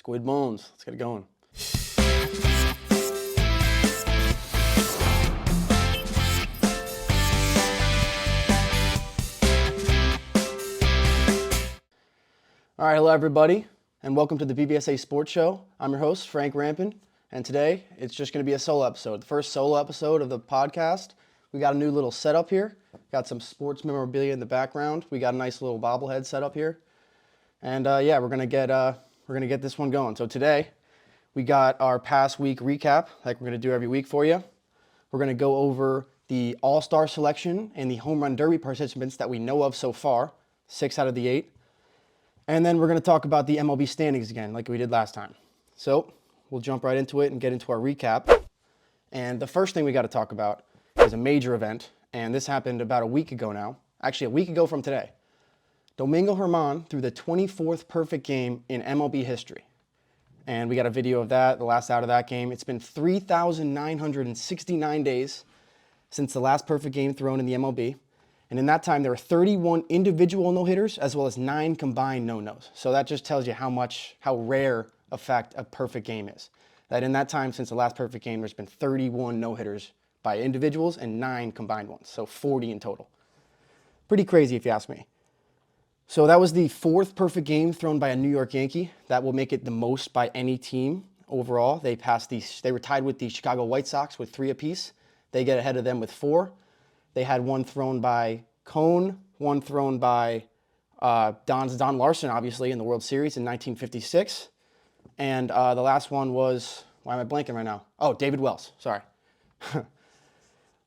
Squid bones. Let's get it going. All right, hello everybody, and welcome to the BVSA Sports Show. I'm your host, Frank Rampin, and today it's just going to be a solo episode. The first solo episode of the podcast. We got a new little setup here. Got some sports memorabilia in the background. We got a nice little bobblehead set up here, and yeah, we're gonna get this one going. So today we got our past week recap, like we're gonna do every week for you. We're gonna go over the All-Star selection and the Home Run Derby participants that we know of so far, 6 out of the 8. And then we're going to talk about the MLB standings again, like we did last time. So we'll jump right into it and get into our recap. And the first thing we got to talk about is a major event. And this happened about a week ago now. Actually, a week ago from today. Domingo Germán threw the 24th perfect game in MLB history. And we got a video of that, the last out of that game. It's been 3,969 days since the last perfect game thrown in the MLB. And in that time, there were 31 individual no-hitters as well as 9 combined no-nos. So that just tells you how rare a fact a perfect game is. That in that time, since the last perfect game, there's been 31 no-hitters by individuals and 9 combined ones. So 40 in total. Pretty crazy if you ask me. So that was the 4th perfect game thrown by a New York Yankee. That will make it the most by any team overall. They were tied with the Chicago White Sox with 3 apiece. They get ahead of them with 4. They had one thrown by Cone, one thrown by Don Larson, obviously, in the World Series in 1956. And the last one was, why am I blanking right now? Oh, David Wells, sorry. All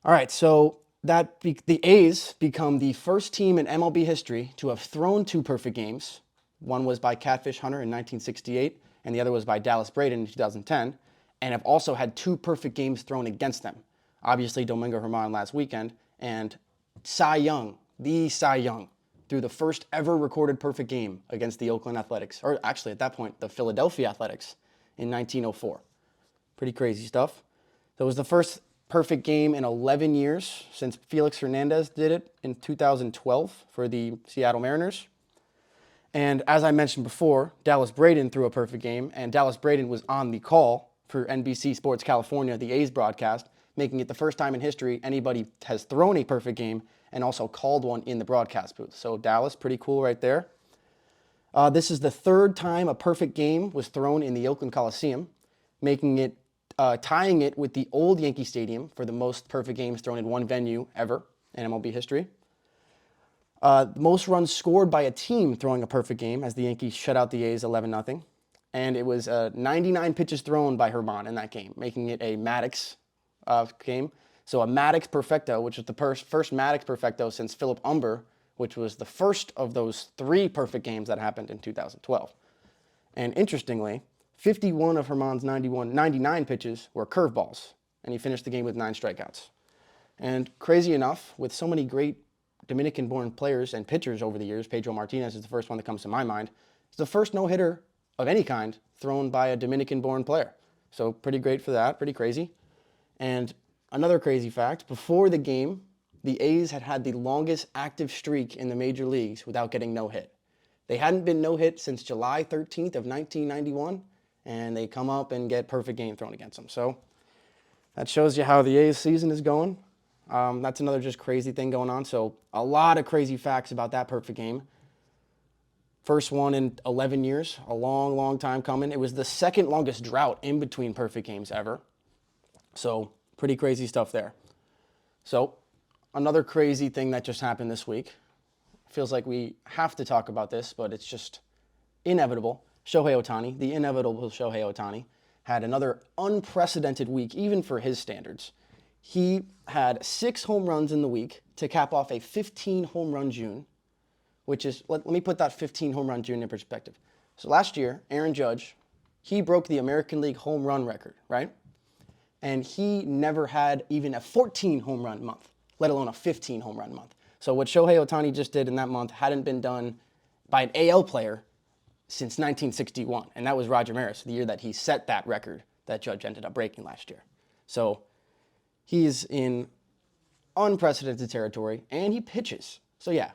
right, so the A's become the first team in MLB history to have thrown 2 perfect games. One was by Catfish Hunter in 1968, and the other was by Dallas Braden in 2010, and have also had 2 perfect games thrown against them. Obviously, Domingo Germán last weekend, and Cy Young, the Cy Young, threw the first ever recorded perfect game against the Oakland Athletics, or actually at that point, the Philadelphia Athletics in 1904. Pretty crazy stuff. So it was the first perfect game in 11 years since Felix Hernandez did it in 2012 for the Seattle Mariners. And as I mentioned before, Dallas Braden threw a perfect game, and Dallas Braden was on the call for NBC Sports California, the A's broadcast, making it the first time in history anybody has thrown a perfect game and also called one in the broadcast booth. So Dallas, pretty cool right there. This is the 3rd time a perfect game was thrown in the Oakland Coliseum, tying it with the old Yankee Stadium for the most perfect games thrown in one venue ever in MLB history. Most runs scored by a team throwing a perfect game as the Yankees shut out the A's 11-0. And it was 99 pitches thrown by Germán in that game, making it a Maddox game. So a Maddox perfecto, which is the first Maddox perfecto since Philip Umber, which was the first of those 3 perfect games that happened in 2012. And interestingly, 51 of Germán's 99 pitches were curveballs, and he finished the game with 9 strikeouts. And crazy enough, with so many great Dominican-born players and pitchers over the years, Pedro Martinez is the first one that comes to my mind. It's the first no-hitter of any kind thrown by a Dominican-born player. So pretty great for that, pretty crazy. And another crazy fact, before the game, the A's had the longest active streak in the major leagues without getting no-hit. They hadn't been no-hit since July 13th of 1991, and they come up and get perfect game thrown against them. So that shows you how the A's season is going. That's another just crazy thing going on. So a lot of crazy facts about that perfect game. First one in 11 years, a long, long time coming. It was the 2nd longest drought in between perfect games ever. So pretty crazy stuff there. So another crazy thing that just happened this week. Feels like we have to talk about this, but it's just inevitable. Shohei Ohtani, the inevitable Shohei Ohtani, had another unprecedented week, even for his standards. He had 6 home runs in the week to cap off a 15 home run June, which is, let me put that 15 home run June in perspective. So last year, Aaron Judge, he broke the American League home run record, right? And he never had even a 14 home run month, let alone a 15 home run month. So what Shohei Ohtani just did in that month hadn't been done by an AL player since 1961. And that was Roger Maris, the year that he set that record that Judge ended up breaking last year. So he's in unprecedented territory, and he pitches. So yeah,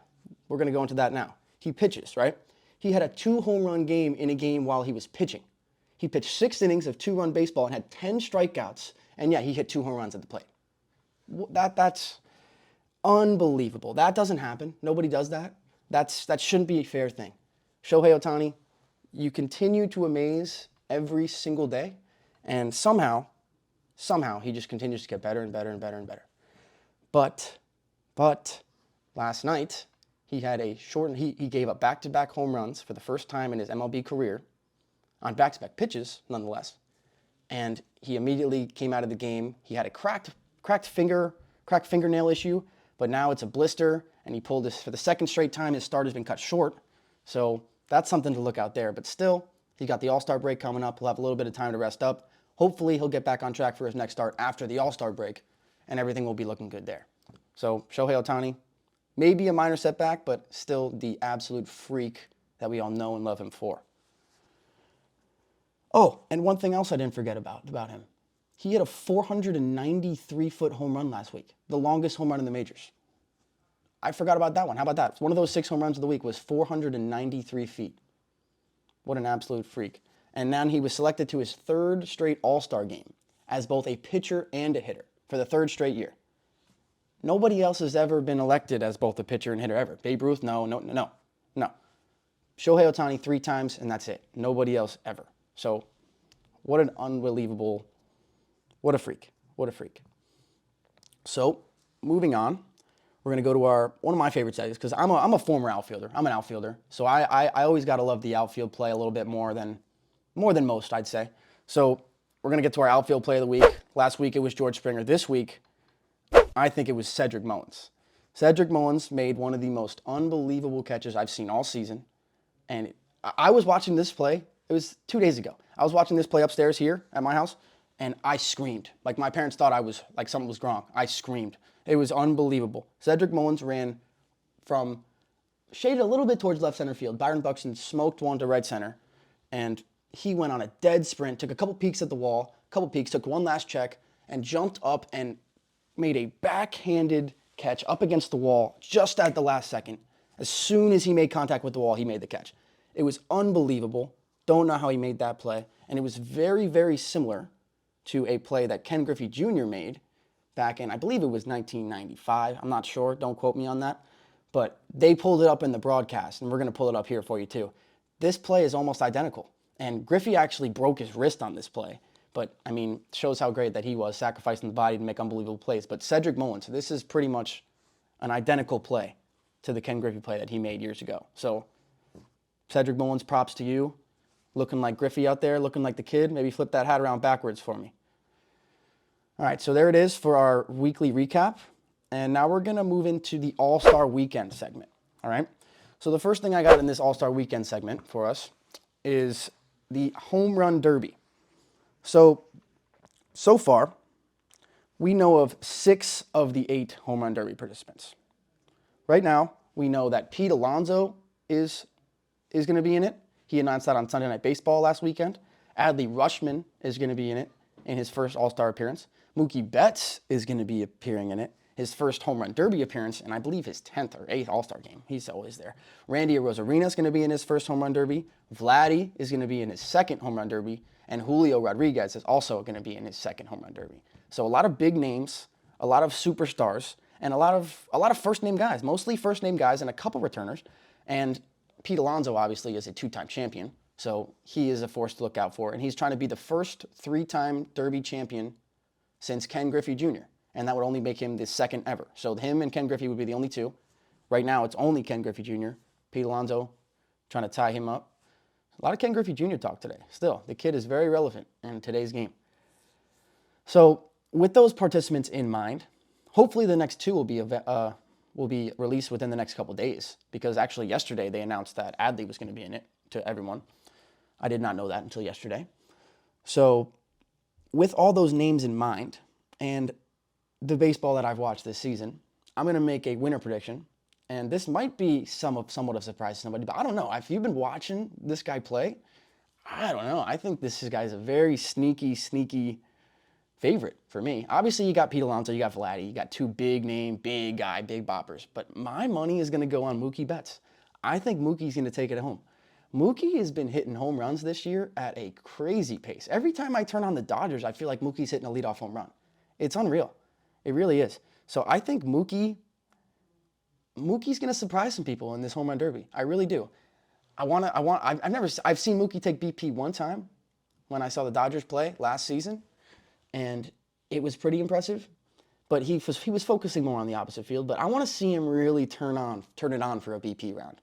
we're going to go into that now. He pitches, right? He had a 2 home run game in a game while he was pitching. He pitched 6 innings of 2-run baseball and had 10 strikeouts, and yeah, he hit 2 home runs at the plate. That's unbelievable. That doesn't happen. Nobody does that. That shouldn't be a fair thing. Shohei Ohtani, you continue to amaze every single day, and somehow he just continues to get better and better and better and better. But last night he had he gave up back-to-back home runs for the first time in his MLB career on back-to-back pitches, nonetheless. And he immediately came out of the game. He had a cracked fingernail issue, but now it's a blister, and he pulled this for the second straight time. His start has been cut short, so that's something to look out there. But still, he got the All-Star break coming up. He'll have a little bit of time to rest up. Hopefully, he'll get back on track for his next start after the All-Star break, and everything will be looking good there. So Shohei Ohtani, maybe a minor setback, but still the absolute freak that we all know and love him for. Oh, and one thing else I didn't forget about him. He hit a 493-foot home run last week, the longest home run in the majors. I forgot about that one. How about that? One of those 6 home runs of the week was 493 feet. What an absolute freak. And then he was selected to his 3rd straight All-Star game as both a pitcher and a hitter for the 3rd straight year. Nobody else has ever been elected as both a pitcher and hitter ever. Babe Ruth, no. Shohei Ohtani 3 times, and that's it. Nobody else ever. So what an unbelievable, what a freak. So moving on, we're going to go to one of my favorite segments, because I'm a former outfielder. I'm an outfielder. So I always got to love the outfield play a little bit more than most, I'd say. So we're going to get to our outfield play of the week. Last week it was George Springer. This week, I think it was Cedric Mullins. Cedric Mullins made one of the most unbelievable catches I've seen all season. And I was watching this play. It was 2 days ago. I was watching this play upstairs here at my house, and I screamed. Like, my parents thought something was wrong. I screamed. It was unbelievable. Cedric Mullins ran from shaded a little bit towards left center field. Byron Buxton smoked one to right center, and he went on a dead sprint, took a couple peeks at the wall, took one last check, and jumped up and made a backhanded catch up against the wall just at the last second. As soon as he made contact with the wall, he made the catch. It was unbelievable. Don't know how he made that play. And it was very, very similar to a play that Ken Griffey Jr. made back in, I believe it was 1995. I'm not sure. Don't quote me on that. But they pulled it up in the broadcast, and we're going to pull it up here for you too. This play is almost identical. And Griffey actually broke his wrist on this play. But, I mean, shows how great that he was, sacrificing the body to make unbelievable plays. But Cedric Mullins, this is pretty much an identical play to the Ken Griffey play that he made years ago. So, Cedric Mullins, props to you. Looking like Griffey out there, looking like the kid. Maybe flip that hat around backwards for me. All right, so there it is for our weekly recap. And now we're going to move into the All-Star Weekend segment. All right? So the first thing I got in this All-Star Weekend segment for us is the Home Run Derby. So far, we know of 6 of the 8 Home Run Derby participants. Right now, we know that Pete Alonso is going to be in it. He announced that on Sunday Night Baseball last weekend. Adley Rutschman is going to be in it in his first All-Star appearance. Mookie Betts is going to be appearing in it, his first Home Run Derby appearance, and I believe his 10th or 8th All-Star game. He's always there. Randy Arozarena is going to be in his first Home Run Derby. Vladdy is going to be in his second Home Run Derby. And Julio Rodriguez is also going to be in his second Home Run Derby. So a lot of big names, a lot of superstars, and a lot of first-name guys, mostly first-name guys and a couple returners. And Pete Alonso, obviously, is a 2-time champion, so he is a force to look out for. And he's trying to be the first 3-time Derby champion since Ken Griffey Jr., and that would only make him the second ever. So him and Ken Griffey would be the only 2. Right now, it's only Ken Griffey Jr., Pete Alonso trying to tie him up. A lot of Ken Griffey Jr. talk today. Still, the kid is very relevant in today's game. So with those participants in mind, hopefully the next 2 will be released within the next couple of days, because actually yesterday they announced that Adley was going to be in it to everyone. I did not know that until yesterday. So with all those names in mind and the baseball that I've watched this season, I'm going to make a winner prediction. And this might be somewhat of a surprise to somebody, but I don't know. If you've been watching this guy play, I don't know. I think this guy's a very sneaky favorite for me. Obviously, you got Pete Alonso, you got Vladdy, you got 2 big name, big guy, big boppers. But my money is going to go on Mookie Betts. I think Mookie's going to take it home. Mookie has been hitting home runs this year at a crazy pace. Every time I turn on the Dodgers, I feel like Mookie's hitting a leadoff home run. It's unreal. It really is. So I think Mookie's going to surprise some people in this home run derby. I really do. I've seen Mookie take BP one time when I saw the Dodgers play last season, and it was pretty impressive. But he was focusing more on the opposite field. But I want to see him really turn it on for a BP round.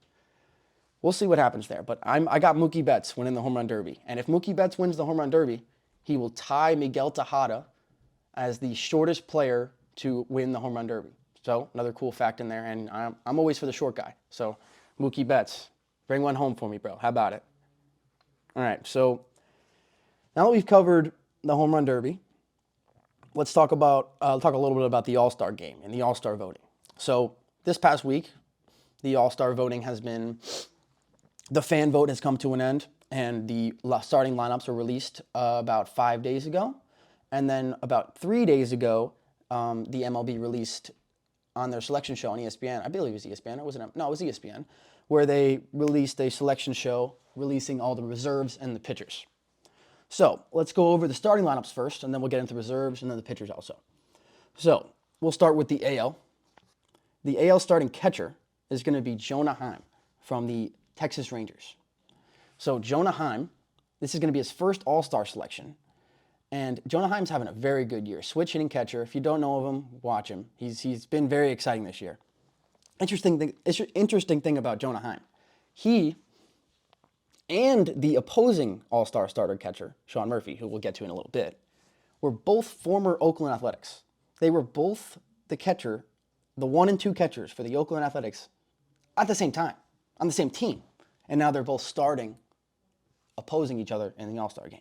We'll see what happens there. But I got Mookie Betts winning the home run derby. And if Mookie Betts wins the home run derby, he will tie Miguel Tejada as the shortest player to win the home run derby. So another cool fact in there. And I'm always for the short guy. So Mookie Betts, bring one home for me, bro. How about it? All right. So now that we've covered the home run derby, let's talk a little bit about the All-Star game and the All-Star voting. So this past week, the All-Star voting the fan vote has come to an end, and the starting lineups were released about 5 days ago. And then about 3 days ago, the MLB released on their selection show on ESPN, I believe it was ESPN, it was ESPN, where they released a selection show releasing all the reserves and the pitchers. So let's go over the starting lineups first, and then we'll get into reserves and then the pitchers also. So we'll start with the AL. The AL starting catcher is going to be Jonah Heim from the Texas Rangers. So Jonah Heim, this is going to be his first All-Star selection. And Jonah Heim's having a very good year. Switch hitting catcher. If you don't know of him, watch him. He's been very exciting this year. Interesting thing about Jonah Heim. He and the opposing All-Star starter catcher, Sean Murphy, who we'll get to in a little bit, were both former Oakland Athletics. They were both the 1 and 2 catchers for the Oakland Athletics at the same time, on the same team. And now they're both starting, opposing each other in the All-Star game.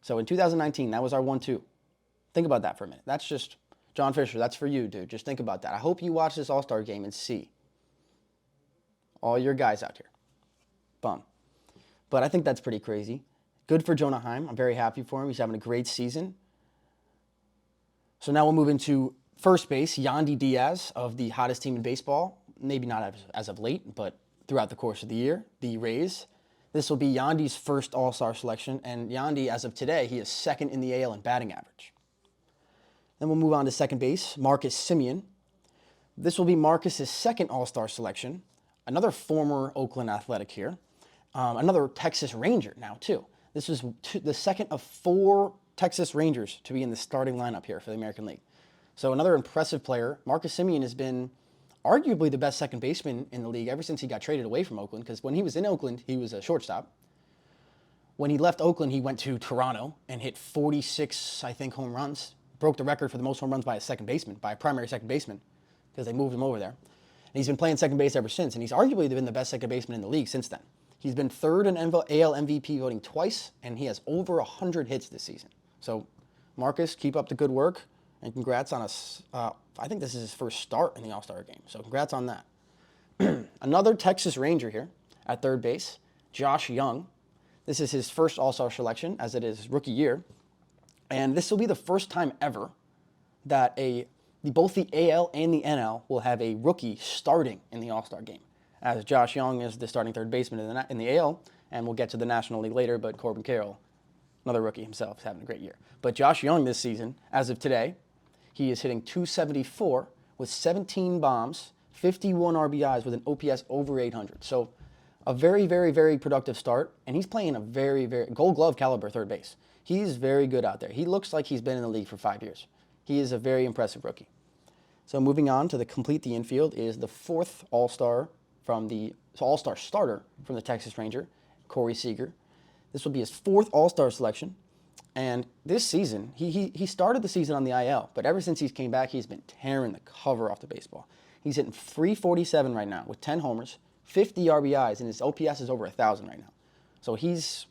So in 2019, that was our 1-2. Think about that for a minute. That's just, John Fisher, that's for you, dude. Just think about that. I hope you watch this All-Star game and see all your guys out here. Bum. But I think that's pretty crazy. Good for Jonah Heim. I'm very happy for him. He's having a great season. So now we'll move into first base, Yandy Diaz of the hottest team in baseball. Maybe not as of late, but throughout the course of the year, the Rays. This will be Yandy's first All-Star selection, and Yandy, as of today, he is second in the AL in batting average. Then we'll move on to second base, Marcus Semien. This will be Marcus's second All-Star selection. Another former Oakland Athletic here. Another Texas Ranger now, too. This is the second of 4 Texas Rangers to be in the starting lineup here for the American League. So another impressive player. Marcus Semien has been arguably the best second baseman in the league ever since he got traded away from Oakland, because when he was in Oakland, he was a shortstop. When he left Oakland, he went to Toronto and hit 46, I think, home runs. Broke the record for the most home runs by a primary second baseman, because they moved him over there. And he's been playing second base ever since, and he's arguably been the best second baseman in the league since then. He's been third in AL MVP voting twice, and he has over 100 hits this season. So, Marcus, keep up the good work, and congrats on I think this is his first start in the All-Star game, so congrats on that. Another Texas Ranger here at third base, Josh Young. This is his first All-Star selection, as it is his rookie year. And this will be the first time ever that both the AL and the NL will have a rookie starting in the All-Star game, as Josh Young is the starting third baseman in the AL, and we'll get to the National League later, but Corbin Carroll, another rookie himself, is having a great year. But Josh Young this season, as of today, he is hitting .274 with 17 bombs, 51 RBIs with an OPS over 800. So a very, very, very productive start, and he's playing a very, very Gold Glove caliber third base. He's very good out there. He looks like he's been in the league for 5 years. He is a very impressive rookie. So moving on to complete the infield is the fourth All-Star starter from the Texas Ranger, Corey Seager. This will be his fourth All-Star selection. And this season, he started the season on the IL, but ever since he's came back, he's been tearing the cover off the baseball. He's hitting .347 right now with 10 homers, 50 RBIs, and his OPS is over 1,000 right now. So he's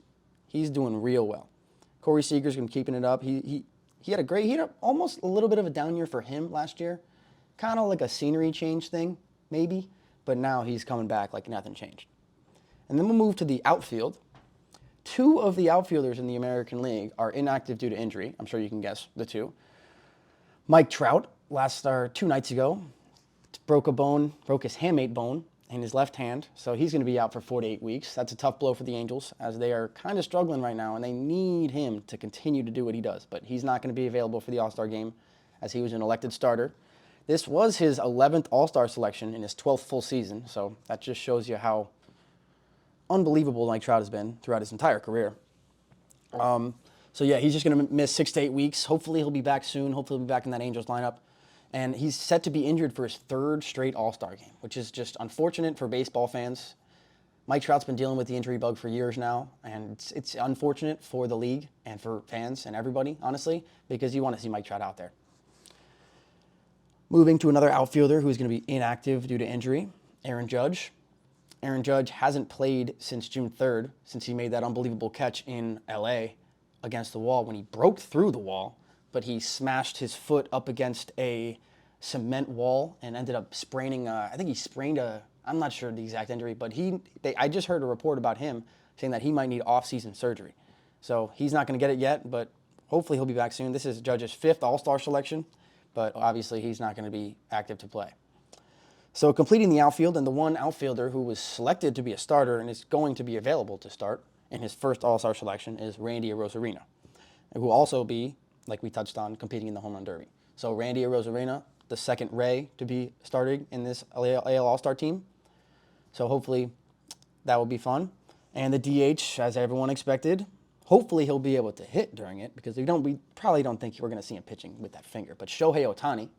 doing real well. Corey Seager's been keeping it up. He had almost a little bit of a down year for him last year, kind of like a scenery change thing, maybe, but now he's coming back like nothing changed. And then we'll move to the outfield. 2 of the outfielders in the American League are inactive due to injury. I'm sure you can guess the 2. Mike Trout, 2 nights ago, broke his hamate bone, in his left hand, so he's going to be out for 4 to 8 weeks. That's a tough blow for the Angels, as they are kind of struggling right now, and they need him to continue to do what he does. But he's not going to be available for the All-Star game, as he was an elected starter. This was his 11th All-Star selection in his 12th full season, so that just shows you how unbelievable Mike Trout has been throughout his entire career. So yeah, he's just going to miss 6 to 8 weeks. Hopefully he'll be back soon. Hopefully he'll be back in that Angels lineup. And he's set to be injured for his 3rd straight All-Star game, which is just unfortunate for baseball fans. Mike Trout's been dealing with the injury bug for years now, and it's unfortunate for the league and for fans and everybody, honestly, because you want to see Mike Trout out there. Moving to another outfielder who's going to be inactive due to injury, Aaron Judge. Aaron Judge hasn't played since June 3rd, since he made that unbelievable catch in LA against the wall when he broke through the wall, but he smashed his foot up against a cement wall and ended up spraining, I think he sprained I'm not sure the exact injury, but I just heard a report about him saying that he might need off-season surgery. So he's not going to get it yet, but hopefully he'll be back soon. This is Judge's 5th All-Star selection, but obviously he's not going to be active to play. So completing the outfield, and the one outfielder who was selected to be a starter and is going to be available to start in his first All-Star selection is Randy Arozarena, who will also be, like we touched on, competing in the Home Run Derby. So Randy Arozarena, the second Ray to be starting in this AL All-Star team. So hopefully that will be fun. And the DH, as everyone expected, hopefully he'll be able to hit during it, because we probably don't think we're going to see him pitching with that finger. But Shohei Ohtani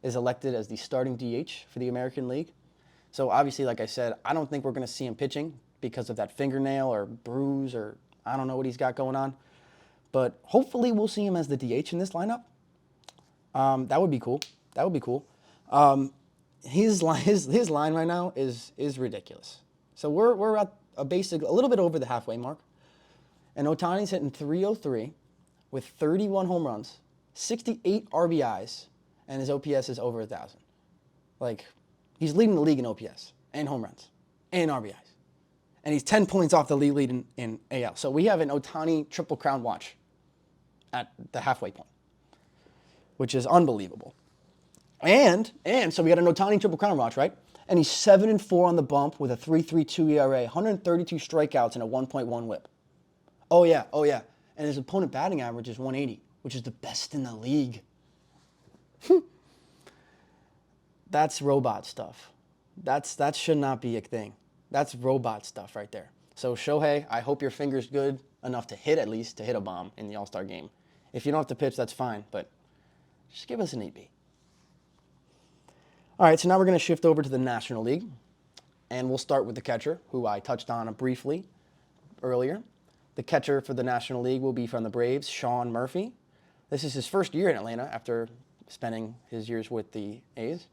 is elected as the starting DH for the American League. So obviously, like I said, I don't think we're going to see him pitching because of that fingernail or bruise, or I don't know what he's got going on. But hopefully we'll see him as the DH in this lineup. That would be cool. That would be cool. His line right now is ridiculous. So we're at a little bit over the halfway mark. And Ohtani's hitting .303 with 31 home runs, 68 RBIs, and his OPS is over 1,000. Like, he's leading the league in OPS and home runs and RBIs. And he's 10 points off the lead in AL. So we have an Ohtani Triple Crown watch at the halfway point, which is unbelievable. And so we got an Ohtani Triple Crown watch, right? And he's 7-4 on the bump with a 3.32 ERA, 132 strikeouts, and a 1.1 whip. Oh yeah. And his opponent batting average is 180, which is the best in the league. That's robot stuff. That should not be a thing. That's robot stuff right there. So Shohei, I hope your finger's good enough to hit, at least to hit a bomb in the All-Star game. If you don't have to pitch, that's fine, but just give us an EB. All right, so now we're going to shift over to the National League, and we'll start with the catcher, who I touched on briefly earlier. The catcher for the National League will be from the Braves, Sean Murphy. This is his first year in Atlanta after spending his years with the A's.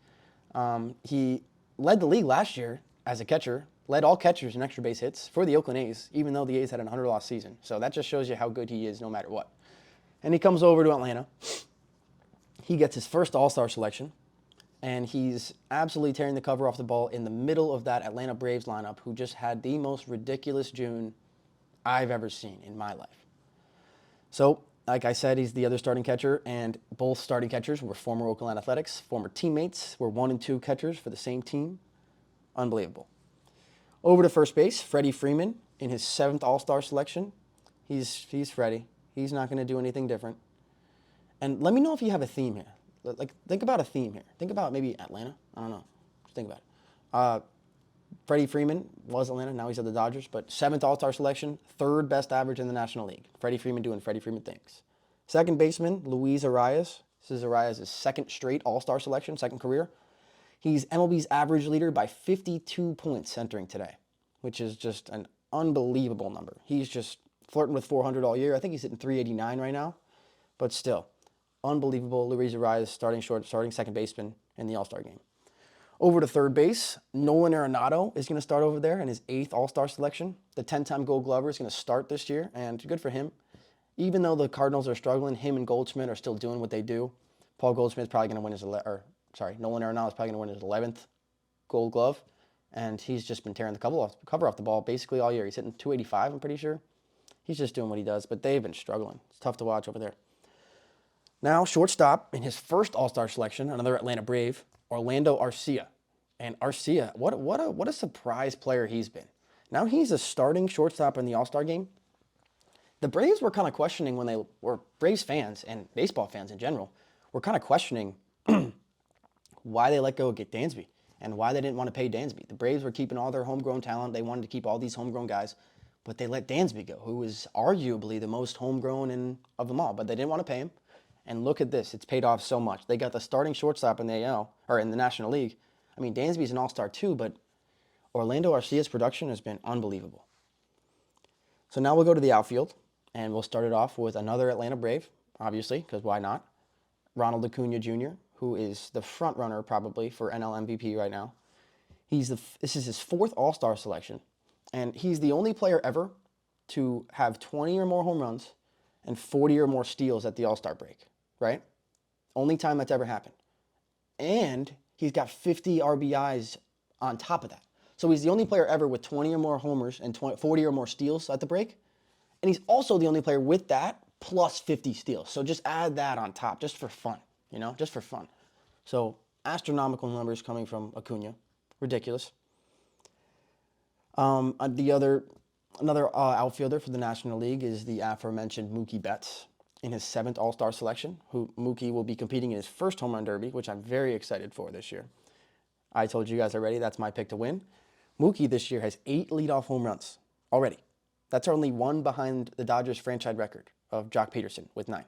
He led the league last year as a catcher, led all catchers in extra base hits for the Oakland A's, even though the A's had an 100-loss season. So that just shows you how good he is no matter what. And he comes over to Atlanta. He gets his first All-Star selection, and he's absolutely tearing the cover off the ball in the middle of that Atlanta Braves lineup, who just had the most ridiculous June I've ever seen in my life. So, like I said, he's the other starting catcher, and both starting catchers were former Oakland Athletics, former teammates, were 1 and 2 catchers for the same team. Unbelievable. Over to first base, Freddie Freeman in his 7th All-Star selection. He's Freddie. He's not going to do anything different. And let me know if you have a theme here. Like, think about a theme here. Think about maybe Atlanta. I don't know. Just think about it. Freddie Freeman was Atlanta. Now he's at the Dodgers. But 7th All-Star selection, 3rd best average in the National League. Freddie Freeman doing Freddie Freeman things. Second baseman, Luis Arias. This is Arias' 2nd straight All-Star selection, 2nd career. He's MLB's average leader by 52 points entering today, which is just an unbelievable number. He's just flirting with 400 all year. I think he's hitting 389 right now. But still, unbelievable. Luis Arias starting second baseman in the All-Star game. Over to third base, Nolan Arenado is going to start over there in his 8th All-Star selection. The 10-time Gold Glover is going to start this year, and good for him. Even though the Cardinals are struggling, him and Goldschmidt are still doing what they do. Nolan Arenado is probably going to win his 11th Gold Glove, and he's just been tearing the cover off the ball basically all year. He's hitting 285, I'm pretty sure. He's just doing what he does, but they've been struggling. It's tough to watch over there. Now, shortstop in his first All-Star selection, another Atlanta Brave, Orlando Arcia. And Arcia, what a surprise player he's been. Now he's a starting shortstop in the All-Star game. The Braves were kind of questioning when they were Braves fans and baseball fans in general were kind of questioning why they let go of Dansby and why they didn't want to pay Dansby. The Braves were keeping all their homegrown talent. They wanted to keep all these homegrown guys, but they let Dansby go, who is arguably the most homegrown of them all. But they didn't want to pay him. And look at this. It's paid off so much. They got the starting shortstop in the AL, or in the National League. I mean, Dansby's an all-star too, but Orlando Arcia's production has been unbelievable. So now we'll go to the outfield, and we'll start it off with another Atlanta Brave, obviously, because why not? Ronald Acuna Jr., who is the front runner probably for NL MVP right now. This is his 4th All-Star selection, and he's the only player ever to have 20 or more home runs and 40 or more steals at the All-Star break, right? Only time that's ever happened. And he's got 50 RBIs on top of that. So he's the only player ever with 20 or more homers and 40 or more steals at the break. And he's also the only player with that plus 50 steals. So just add that on top just for fun, just for fun. So astronomical numbers coming from Acuna. Ridiculous. Another outfielder for the National League is the aforementioned Mookie Betts in his 7th All-Star selection. Mookie will be competing in his first home run derby, which I'm very excited for this year. I told you guys already, that's my pick to win. Mookie this year has 8 leadoff home runs already. That's only one behind the Dodgers franchise record of Jock Peterson with 9.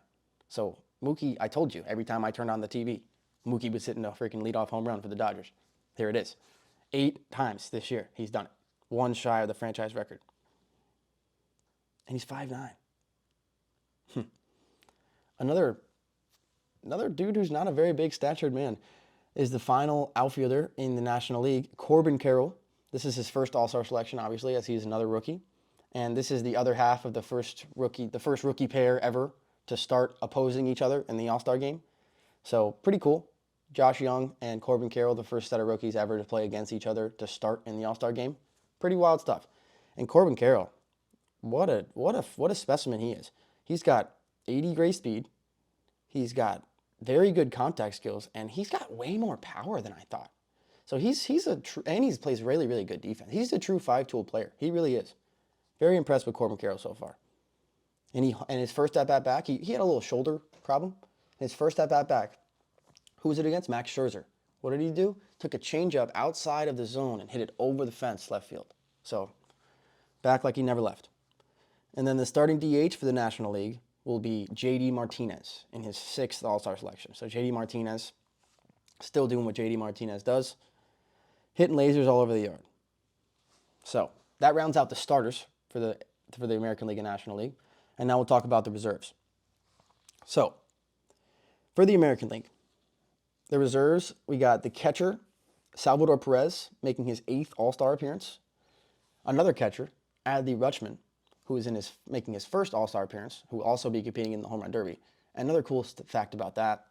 So Mookie, I told you, every time I turned on the TV, Mookie was hitting a freaking leadoff home run for the Dodgers. Here it is. 8 times this year he's done it. One shy of the franchise record. And he's 5'9". Another dude who's not a very big statured man is the final outfielder in the National League, Corbin Carroll. This is his first All-Star selection, obviously, as he's another rookie. And this is the other half of the first rookie pair ever to start opposing each other in the All-Star game. So pretty cool. Josh Young and Corbin Carroll, the first set of rookies ever to play against each other to start in the All-Star game. Pretty wild stuff. And Corbin Carroll, what a specimen he is. He's got 80 gray speed. He's got very good contact skills, and he's got way more power than I thought. So and he plays really, really good defense. He's a true 5-tool player. He really is. Very impressed with Corbin Carroll so far. And his first at-bat back, he had a little shoulder problem. His first at-bat back, who was it against? Max Scherzer. What did he do? Took a changeup outside of the zone and hit it over the fence left field. So, back like he never left. And then the starting DH for the National League will be J.D. Martinez in his 6th All-Star selection. So J.D. Martinez, still doing what J.D. Martinez does, hitting lasers all over the yard. So that rounds out the starters for the American League and National League. And now we'll talk about the reserves. So, for the American League, the reserves, we got the catcher, Salvador Perez, making his 8th All-Star appearance. Another catcher, Adley Rutschman, who is making his first All-Star appearance, who will also be competing in the Home Run Derby. Another cool fact about that,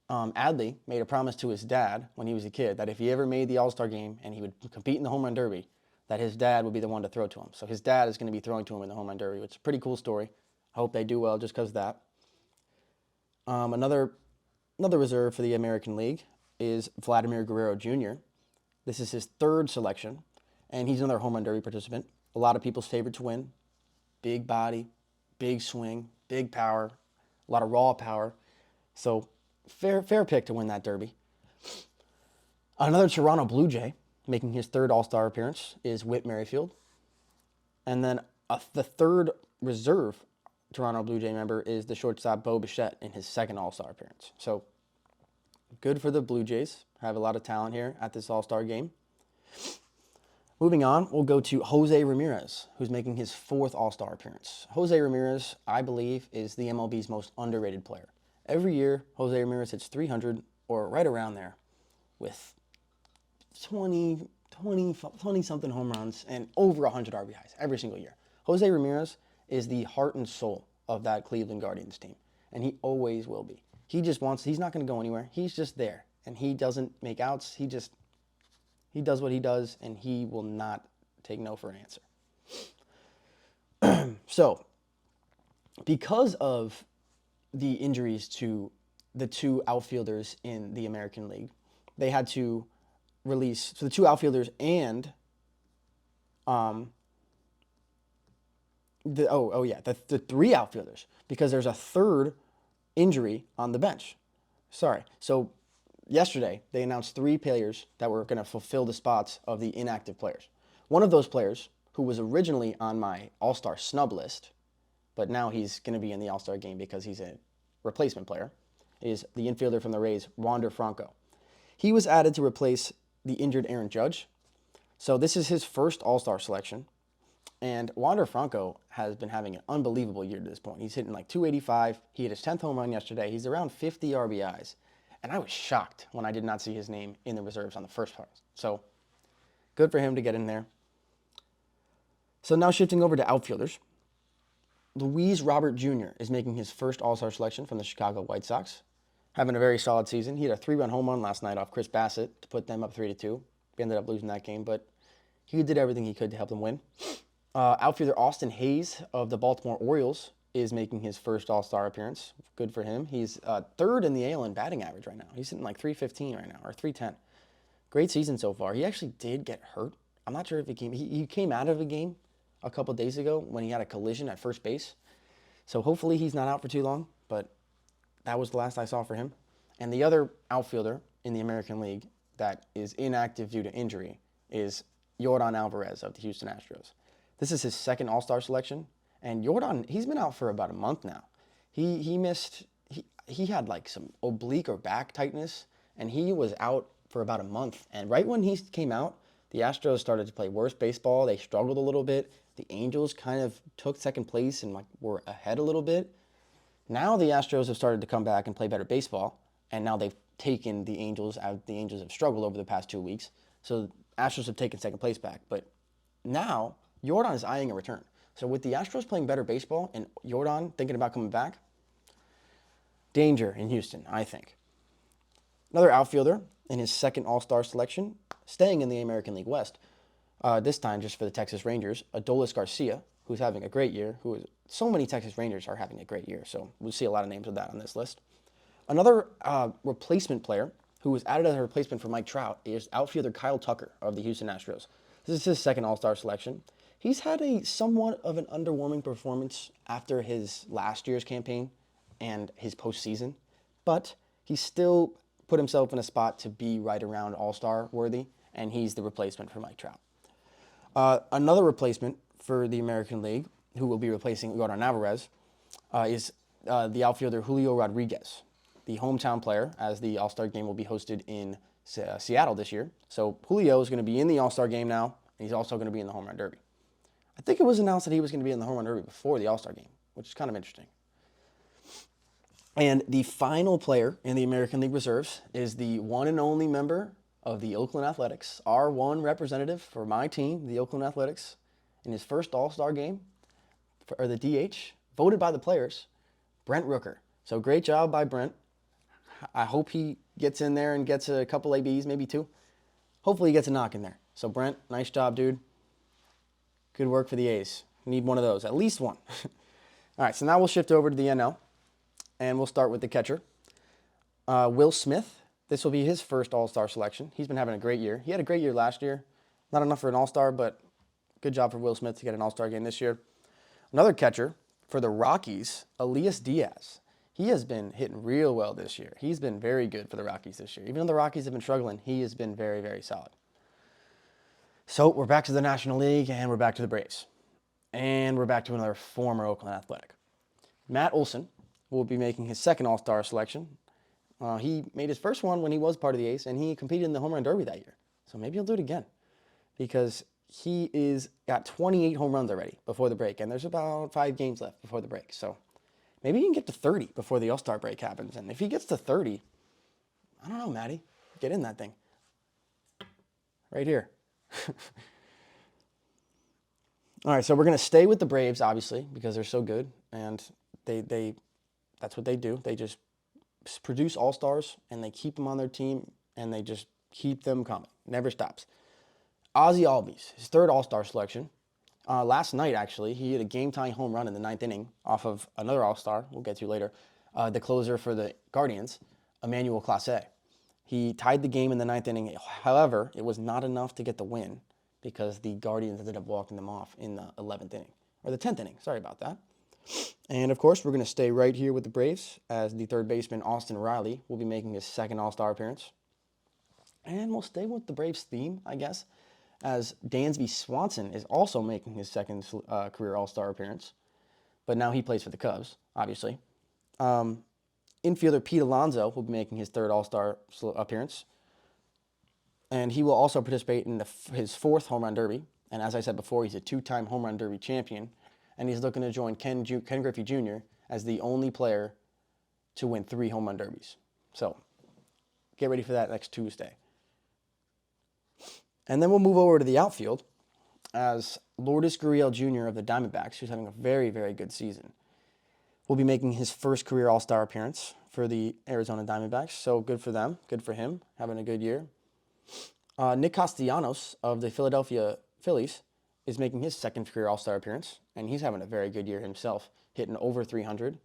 Adley made a promise to his dad when he was a kid that if he ever made the All-Star game and he would compete in the Home Run Derby, that his dad would be the one to throw to him. So his dad is going to be throwing to him in the Home Run Derby, which is a pretty cool story. I hope they do well just because of that. Another reserve for the American League is Vladimir Guerrero Jr. This is his 3rd selection, and he's another Home Run Derby participant. A lot of people's favorite to win. Big body, big swing, big power, a lot of raw power. So fair pick to win that derby. Another Toronto Blue Jay making his 3rd All-Star appearance is Whit Merrifield. And then the 3rd reserve Toronto Blue Jay member is the shortstop Bo Bichette in his 2nd All-Star appearance. So good for the Blue Jays. Have a lot of talent here at this All-Star game. Moving on, we'll go to Jose Ramirez, who's making his 4th All-Star appearance. Jose Ramirez, I believe, is the MLB's most underrated player. Every year, Jose Ramirez hits 300 or right around there with 20-something home runs and over 100 RBIs every single year. Jose Ramirez is the heart and soul of that Cleveland Guardians team, and he always will be. He's not going to go anywhere. He's just there, and he doesn't make outs. He does what he does, and he will not take no for an answer. So, because of the injuries to the 2 outfielders in the American League, they had to release, so the 2 outfielders and the 3 outfielders, because there's a third injury on the bench. Sorry. So yesterday they announced 3 players that were going to fulfill the spots of the inactive players. One of those players, who was originally on my All-Star snub list, but now he's going to be in the All-Star game because he's a replacement player, is the infielder from the Rays, Wander Franco. He was added to replace the injured Aaron Judge. So this is his first All-Star selection. And Wander Franco has been having an unbelievable year to this point. He's hitting like 285. He hit his 10th home run yesterday. He's around 50 RBIs. And I was shocked when I did not see his name in the reserves on the first part. So good for him to get in there. So now shifting over to outfielders. Luis Robert Jr. is making his first All-Star selection from the Chicago White Sox. Having a very solid season. He had a 3-run home run last night off Chris Bassett to put them up 3-2. We ended up losing that game, but he did everything he could to help them win. Outfielder Austin Hayes of the Baltimore Orioles is making his first All-Star appearance. Good for him. He's third in the AL in batting average right now. He's sitting like 315 right now, or 310. Great season so far. He actually did get hurt. I'm not sure if he came out of a game a couple days ago when he had a collision at first base. So hopefully he's not out for too long, but that was the last I saw for him. And the other outfielder in the American League that is inactive due to injury is Yordan Alvarez of the Houston Astros. This is his second All-Star selection, and Yordan, he's been out for about a month now. He had like some oblique or back tightness, and he was out for about a month. And right when he came out, the Astros started to play worse baseball. They struggled a little bit. The Angels kind of took second place and like were ahead a little bit. Now the Astros have started to come back and play better baseball, and now they've taken the Angels out. The Angels have struggled over the past 2 weeks, so Astros have taken second place back. But now Yordan is eyeing a return. So with the Astros playing better baseball and Yordan thinking about coming back, danger in Houston, I think. Another outfielder in his second All-Star selection, staying in the American League West, this time just for the Texas Rangers, Adolis Garcia, who's having a great year. So many Texas Rangers are having a great year, so we'll see a lot of names of that on this list. Another replacement player who was added as a replacement for Mike Trout is outfielder Kyle Tucker of the Houston Astros. This is his second All-Star selection. He's had a somewhat of an underwhelming performance after his last year's campaign and his postseason, but he still put himself in a spot to be right around All-Star worthy, and he's the replacement for Mike Trout. Another replacement for the American League, who will be replacing Yordan Alvarez, is the outfielder Julio Rodriguez, the hometown player, as the All-Star game will be hosted in Seattle this year. So Julio is going to be in the All-Star game now, and he's also going to be in the Home Run Derby. I think it was announced that he was going to be in the Home Run Derby before the All-Star game, which is kind of interesting. And the final player in the American League Reserves is the one and only member of the Oakland Athletics, R1 representative for my team, the Oakland Athletics, in his first All-Star game, or the DH, voted by the players, Brent Rooker. So great job by Brent. I hope he gets in there and gets a couple ABs, maybe 2. Hopefully he gets a knock in there. So Brent, nice job, dude. Good work for the A's. Need one of those, at least one. All right, so now we'll shift over to the NL, and we'll start with the catcher. Will Smith, this will be his first All-Star selection. He's been having a great year. He had a great year last year. Not enough for an All-Star, but good job for Will Smith to get an All-Star game this year. Another catcher for the Rockies, Elias Diaz. He has been hitting real well this year. He's been very good for the Rockies this year. Even though the Rockies have been struggling, he has been very, very solid. So we're back to the National League, and we're back to the Braves. And we're back to another former Oakland Athletic. Matt Olson will be making his second All-Star selection. He made his first one when he was part of the A's, and he competed in the Home Run Derby that year. So maybe he'll do it again, because he is got 28 home runs already before the break, and there's about 5 games left before the break. So maybe he can get to 30 before the All-Star break happens. And if he gets to 30, I don't know, Matty, get in that thing. Right here. All right, so we're going to stay with the Braves, obviously, because they're so good, and that's what they do. They just produce all-stars, and they keep them on their team, and they just keep them coming. Never stops. Ozzie Albies, his third all-star selection. Last night, actually, he hit a game-tying home run in the 9th inning off of another all-star we'll get to later, the closer for the Guardians, Emmanuel Clase. He tied the game in the 9th inning. However, it was not enough to get the win because the Guardians ended up walking them off in the 11th inning, or the 10th inning. Sorry about that. And of course, we're going to stay right here with the Braves as the third baseman, Austin Riley, will be making his second All-Star appearance. And we'll stay with the Braves theme, I guess, as Dansby Swanson is also making his second career All-Star appearance. But now he plays for the Cubs, obviously. Infielder Pete Alonso will be making his third All-Star appearance. And he will also participate in his fourth home run derby. And as I said before, he's a two-time home run derby champion. And he's looking to join Ken Griffey Jr. as the only player to win 3 home run derbies. So get ready for that next Tuesday. And then we'll move over to the outfield as Lourdes Gurriel Jr. of the Diamondbacks, who's having a very, very good season, will be making his first career All-Star appearance for the Arizona Diamondbacks. So good for them. Good for him, having a good year. Nick Castellanos of the Philadelphia Phillies is making his second career All-Star appearance, and he's having a very good year himself, hitting over 300,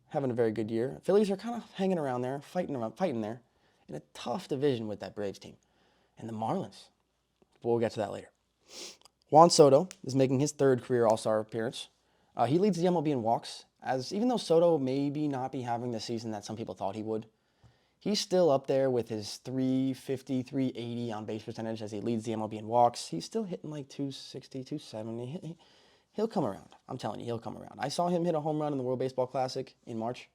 having a very good year. Phillies are kind of hanging around there, fighting there in a tough division with that Braves team. And the Marlins, but we'll get to that later. Juan Soto is making his third career All-Star appearance. He leads the MLB in walks, as even though Soto maybe not be having the season that some people thought he would, he's still up there with his 350, 380 on base percentage as he leads the MLB in walks. He's still hitting like 260, 270. He'll come around. I'm telling you, he'll come around. I saw him hit a home run in the World Baseball Classic in March,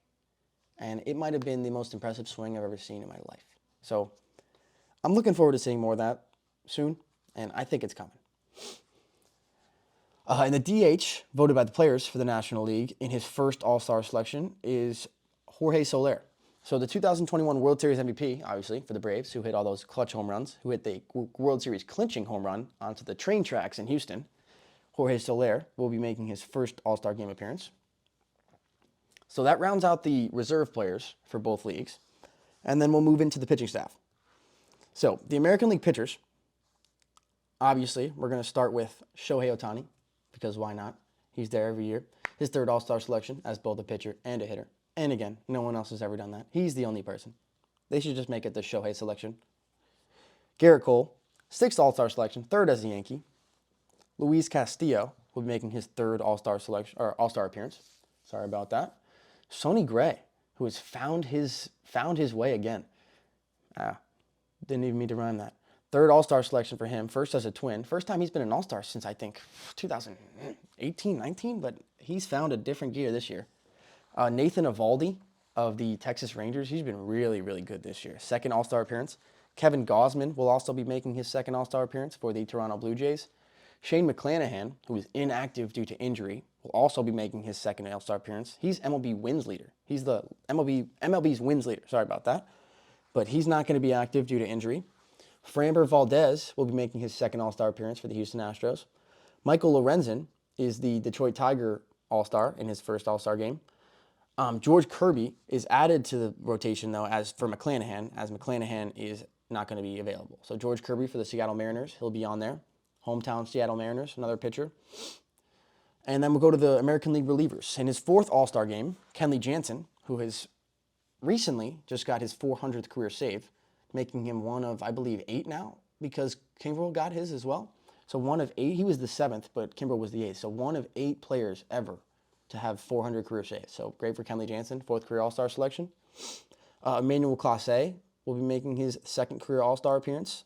and it might have been the most impressive swing I've ever seen in my life. So I'm looking forward to seeing more of that soon, and I think it's coming. And the DH, voted by the players for the National League in his first All-Star selection, is Jorge Soler. So the 2021 World Series MVP, obviously, for the Braves, who hit all those clutch home runs, who hit the World Series clinching home run onto the train tracks in Houston, Jorge Soler will be making his first All-Star game appearance. So that rounds out the reserve players for both leagues. And then we'll move into the pitching staff. So the American League pitchers, obviously, we're going to start with Shohei Ohtani, because why not? He's there every year. His third All-Star selection as both a pitcher and a hitter. And again, no one else has ever done that. He's the only person. They should just make it the Shohei selection. Garrett Cole, sixth All-Star selection, third as a Yankee. Luis Castillo will be making his third All-Star selection or All-Star appearance. Sorry about that. Sonny Gray, who has found his way again. Didn't even mean to rhyme that. Third All-Star selection for him, first as a Twin. First time he's been an All-Star since, I think, 2018, 19, but he's found a different gear this year. Nathan Eovaldi of the Texas Rangers, he's been really, really good this year. Second All-Star appearance. Kevin Gausman will also be making his second All-Star appearance for the Toronto Blue Jays. Shane McClanahan, who is inactive due to injury, will also be making his second All-Star appearance. He's MLB wins leader. He's the MLB's wins leader. Sorry about that. But he's not going to be active due to injury. Framber Valdez will be making his second All-Star appearance for the Houston Astros. Michael Lorenzen is the Detroit Tiger All-Star in his first All-Star game. George Kirby is added to the rotation, though, as for McClanahan, as McClanahan is not going to be available. So George Kirby for the Seattle Mariners, he'll be on there. Hometown Seattle Mariners, another pitcher. And then we'll go to the American League relievers. In his fourth All-Star game, Kenley Jansen, who has recently just got his 400th career save, making him one of, I believe, 8 now, because Kimbrel got his as well. So one of 8, he was the 7th, but Kimbrel was the 8th. So one of 8 players ever to have 400 career saves. So great for Kenley Jansen, 4th career All-Star selection. Emmanuel Clase will be making his second career All-Star appearance.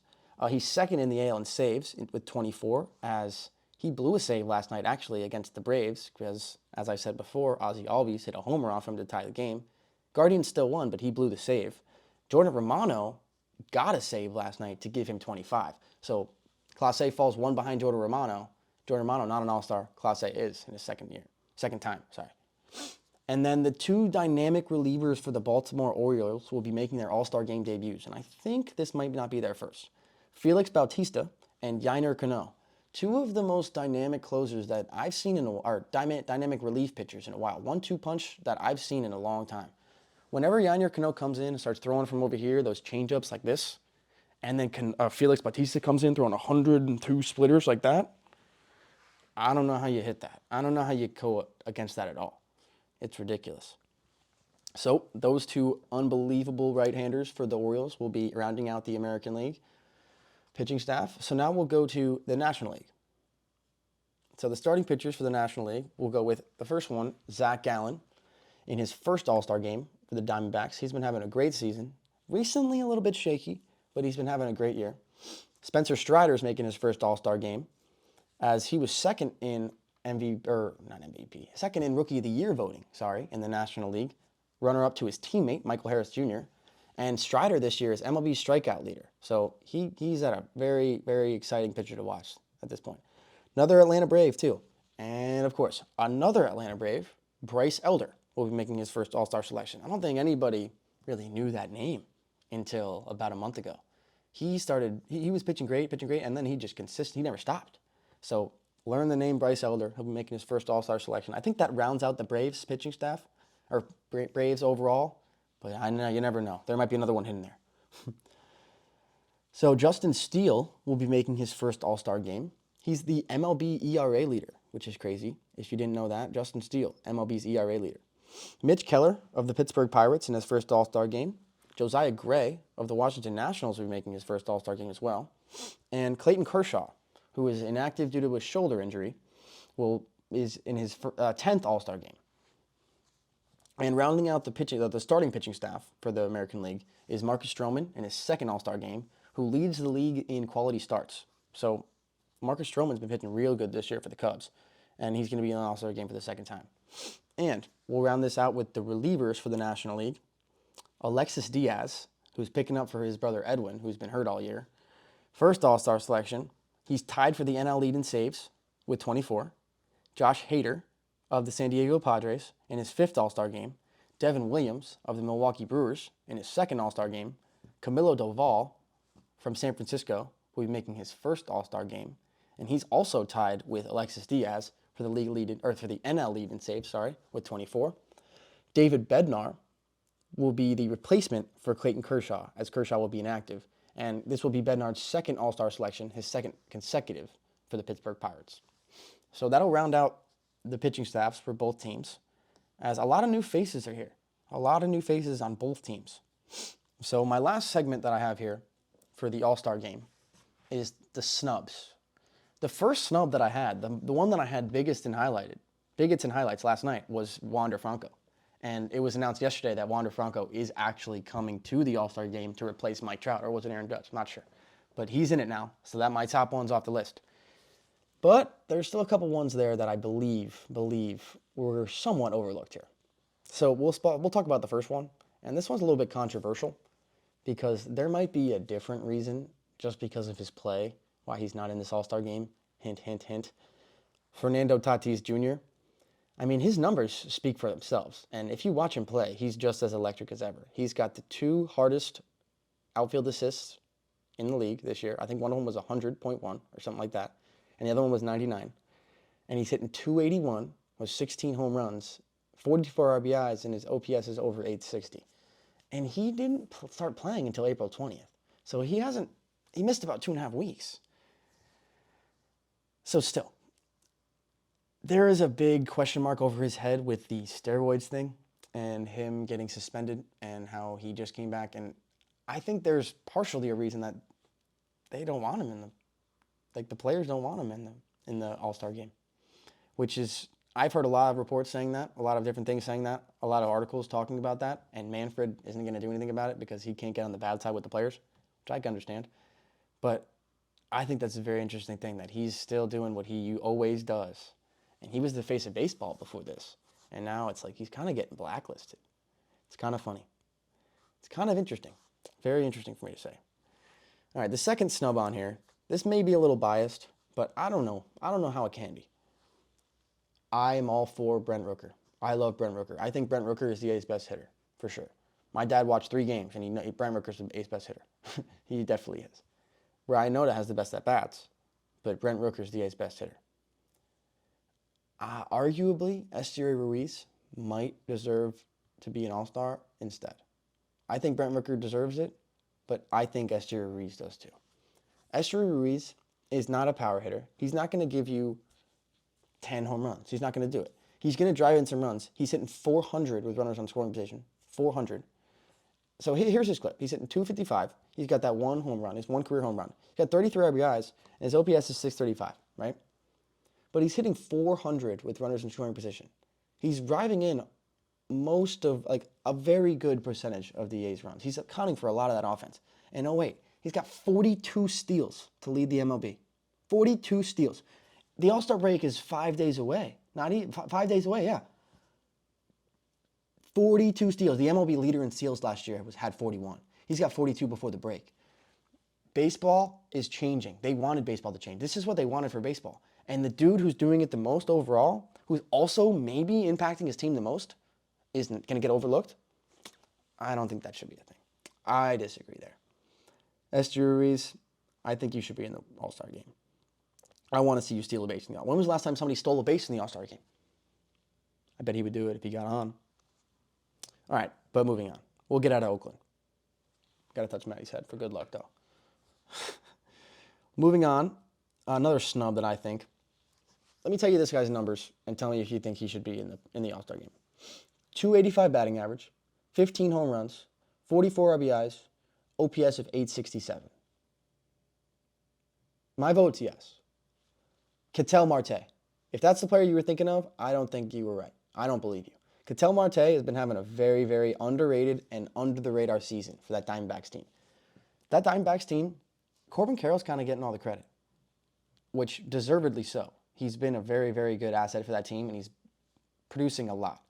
He's second in the AL in saves with 24, as he blew a save last night, actually, against the Braves, because, as I said before, Ozzie Albies hit a homer off him to tie the game. Guardians still won, but he blew the save. Jordan Romano got a save last night to give him 25. So Clase falls one behind Jordan Romano. Jordan Romano, not an All-Star. Clase is in his second time. And then the 2 dynamic relievers for the Baltimore Orioles will be making their All-Star game debuts. And I think this might not be their first. Felix Bautista and Yainer Cano. 2 of the most dynamic closers that I've seen or dynamic relief pitchers in a while. 1-2 punch that I've seen in a long time. Whenever Yainer Cano comes in and starts throwing from over here, those changeups like this, and then Felix Bautista comes in throwing 102 splitters like that, I don't know how you hit that. I don't know how you go against that at all. It's ridiculous. So those two unbelievable right-handers for the Orioles will be rounding out the American League pitching staff. So now we'll go to the National League. So the starting pitchers for the National League, we'll go with the first one, Zach Gallen, in his first All-Star game for the Diamondbacks. He's been having a great season. Recently a little bit shaky, but he's been having a great year. Spencer Strider's making his first All-Star game, as he was second in second in Rookie of the Year voting, in the National League. Runner-up to his teammate, Michael Harris Jr., and Strider this year is MLB strikeout leader. So he's at a very, very exciting pitcher to watch at this point. Another Atlanta Brave, too. And, of course, another Atlanta Brave, Bryce Elder, will be making his first All-Star selection. I don't think anybody really knew that name until about a month ago. He was pitching great, and then he never stopped. So learn the name Bryce Elder. He'll be making his first All-Star selection. I think that rounds out the Braves pitching staff, or Braves overall, but you never know. There might be another one hidden there. So Justin Steele will be making his first All-Star game. He's the MLB ERA leader, which is crazy. If you didn't know that, Justin Steele, MLB's ERA leader. Mitch Keller of the Pittsburgh Pirates in his first All-Star game. Josiah Gray of the Washington Nationals will be making his first All-Star game as well. And Clayton Kershaw, who is inactive due to a shoulder injury, is in his 10th All-Star game. And rounding out the starting pitching staff for the American League is Marcus Stroman in his second All-Star game, who leads the league in quality starts. So Marcus Stroman's been pitching real good this year for the Cubs, and he's going to be in an All-Star game for the second time. And we'll round this out with the relievers for the National League. Alexis Diaz, who's picking up for his brother Edwin, who's been hurt all year. First All-Star selection. He's tied for the NL lead in saves with 24. Josh Hader of the San Diego Padres in his fifth All-Star game. Devin Williams of the Milwaukee Brewers in his second All-Star game. Camilo Doval from San Francisco will be making his first All-Star game. And he's also tied with Alexis Diaz for the NL lead in saves, with 24. David Bednar will be the replacement for Clayton Kershaw, as Kershaw will be inactive. And this will be Bednar's second All-Star selection, his second consecutive for the Pittsburgh Pirates. So that'll round out the pitching staffs for both teams, as a lot of new faces are here. A lot of new faces on both teams. So my last segment that I have here for the All-Star game is the snubs. The first snub that I had, the one that I had biggest in highlights last night, was Wander Franco. And it was announced yesterday that Wander Franco is actually coming to the All-Star game to replace Mike Trout, or was it Aaron Judge? I'm not sure. But he's in it now, so that my top one's off the list. But there's still a couple ones there that I believe were somewhat overlooked here. So we'll talk about the first one, and this one's a little bit controversial because there might be a different reason just because of his play why he's not in this All-Star game. Hint, hint, hint. Fernando Tatis Jr. I mean, his numbers speak for themselves, and if you watch him play, he's just as electric as ever. He's got the two hardest outfield assists in the league this year. I think one of them was 100.1 or something like that, and the other one was 99. And he's hitting 281 with 16 home runs, 44 RBIs, and his OPS is over 860. And he didn't start playing until April 20th. So he missed about 2.5 weeks. So still, there is a big question mark over his head with the steroids thing and him getting suspended and how he just came back. And I think there's partially a reason that they don't want him the players don't want him in the All-Star game, which is, I've heard a lot of reports saying that, a lot of different things saying that, a lot of articles talking about that, and Manfred isn't going to do anything about it because he can't get on the bad side with the players, which I can understand. But I think that's a very interesting thing, that he's still doing what he always does. And he was the face of baseball before this. And now it's like he's kind of getting blacklisted. It's kind of funny. It's kind of interesting. Very interesting for me to say. All right, the second snub on here, this may be a little biased, but I don't know. I don't know how it can be. I am all for Brent Rooker. I love Brent Rooker. I think Brent Rooker is the A's best hitter, for sure. My dad watched 3 games, and Brent Rooker's the A's best hitter. He definitely is. Ryan Noda has the best at-bats, but Brent Rooker's the A's best hitter. Arguably, Esteury Ruiz might deserve to be an All-Star instead. I think Brent Rooker deserves it, but I think Esteury Ruiz does too. Esteury Ruiz is not a power hitter. He's not going to give you 10 home runs. He's not going to do it. He's going to drive in some runs. He's hitting 400 with runners on scoring position, 400. So here's his clip. He's hitting 255. He's got that one home run, his one career home run. He's got 33 RBIs, and his OPS is 635, right? But he's hitting 400 with runners in scoring position. He's driving in most of, like, a very good percentage of the A's runs. He's accounting for a lot of that offense. And oh wait, he's got 42 steals to lead the MLB. 42 steals. The All-Star break is 5 days away. Not even 5 days away, yeah. 42 steals. The MLB leader in steals last year had 41. He's got 42 before the break. Baseball is changing. They wanted baseball to change. This is what they wanted for baseball. And the dude who's doing it the most overall, who's also maybe impacting his team the most, isn't going to get overlooked. I don't think that should be a thing. I disagree there. Esther Ruiz, I think you should be in the All-Star game. I want to see you steal a base in the All-Star. When was the last time somebody stole a base in the All-Star game? I bet he would do it if he got on. All right, but moving on. We'll get out of Oakland. Got to touch Matty's head for good luck, though. Moving on, another snub that I think. Let me tell you this guy's numbers and tell me if you think he should be in the All-Star game. 285 batting average, 15 home runs, 44 RBIs, OPS of 867. My vote's yes. Ketel Marte. If that's the player you were thinking of, I don't think you were right. I don't believe you. Ketel Marte has been having a very, very underrated and under-the-radar season for that Diamondbacks team. That Diamondbacks team, Corbin Carroll's kind of getting all the credit, which deservedly so. He's been a very, very good asset for that team, and he's producing a lot.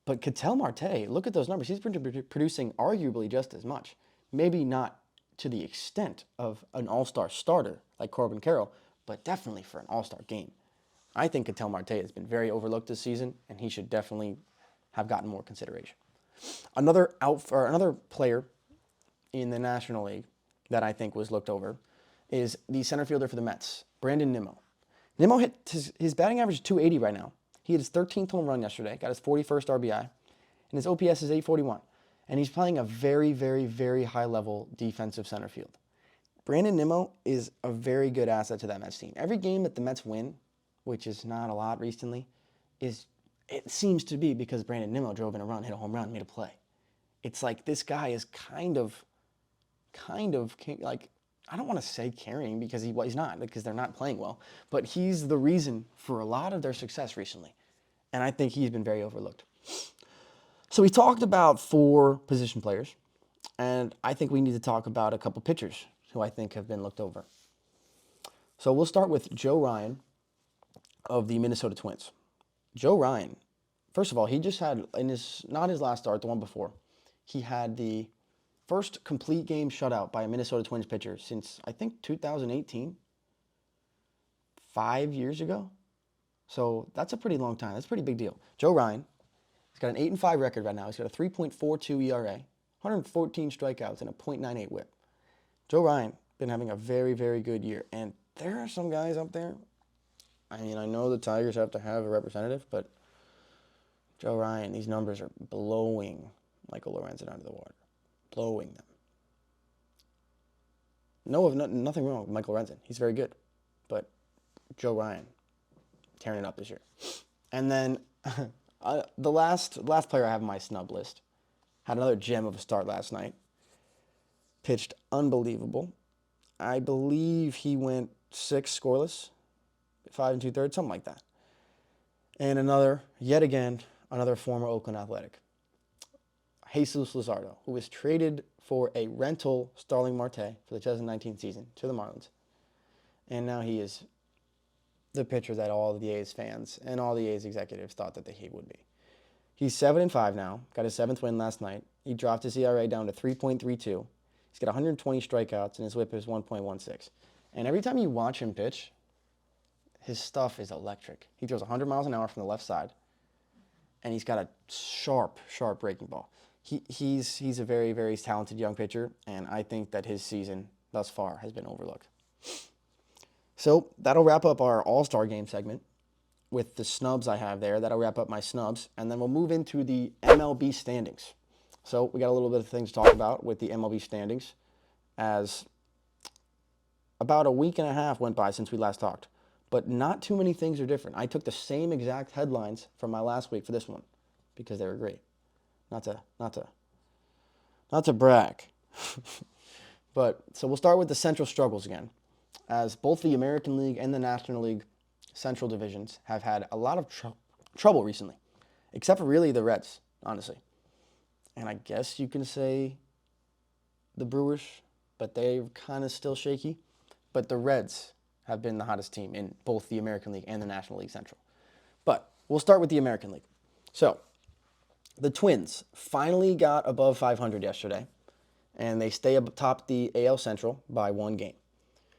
But Ketel Marte, look at those numbers. He's been producing arguably just as much. Maybe not to the extent of an all-star starter like Corbin Carroll, but definitely for an all-star game. I think Ketel Marte has been very overlooked this season, and he should definitely have gotten more consideration. Another player in the National League that I think was looked over is the center fielder for the Mets, Brandon Nimmo. Nimmo hit his batting average is 280 right now. He hit his 13th home run yesterday, got his 41st RBI, and his OPS is 841. And he's playing a very, very, very high-level defensive center field. Brandon Nimmo is a very good asset to that Mets team. Every game that the Mets win, which is not a lot recently, it seems to be because Brandon Nimmo drove in a run, hit a home run, made a play. It's like this guy is kind of like, I don't want to say carrying because he's not, because they're not playing well, but he's the reason for a lot of their success recently. And I think he's been very overlooked. So we talked about 4 position players, and I think we need to talk about a couple pitchers who I think have been looked over. So we'll start with Joe Ryan of the Minnesota Twins. Joe Ryan, first of all, he just had, not his last start, the one before, he had the first complete game shutout by a Minnesota Twins pitcher since, I think, 2018, 5 years ago. So that's a pretty long time. That's a pretty big deal. Joe Ryan, he's got an 8-5 record right now. He's got a 3.42 ERA, 114 strikeouts, and a .98 whip. Joe Ryan been having a very, very good year. And there are some guys up there. I mean, I know the Tigers have to have a representative, but Joe Ryan, these numbers are blowing Michael Lorenzen under the water. Blowing them. Nothing wrong with Michael Lorenzen. He's very good. But Joe Ryan, tearing it up this year. And then the last player I have on my snub list had another gem of a start last night. Pitched unbelievable. I believe he went 6 scoreless, 5 2/3, something like that. And yet again, another former Oakland Athletic, Jesus Luzardo, who was traded for a rental Starling Marte for the 2019 season to the Marlins. And now he is the pitcher that all of the A's fans and all the A's executives thought that he would be. He's 7-5 now, got his 7th win last night. He dropped his ERA down to 3.32. He's got 120 strikeouts, and his whip is 1.16. And every time you watch him pitch, his stuff is electric. He throws 100 miles an hour from the left side, and he's got a sharp, sharp breaking ball. He's a very, very talented young pitcher, and I think that his season thus far has been overlooked. So that'll wrap up our All-Star Game segment with the snubs I have there. That'll wrap up my snubs, and then we'll move into the MLB Standings. So we got a little bit of things to talk about with the MLB Standings, as about a week and a half went by since we last talked. But not too many things are different. I took the same exact headlines from my last week for this one because they were great. not to brag. But so we'll start with the Central struggles again, as both the American League and the National League Central divisions have had a lot of trouble recently, except for really the Reds, honestly. And I guess you can say the Brewers, but they're kind of still shaky. But the Reds have been the hottest team in both the American League and the National League Central. But we'll start with the American League. So the Twins finally got above 500 yesterday, and they stay atop the AL Central by 1 game.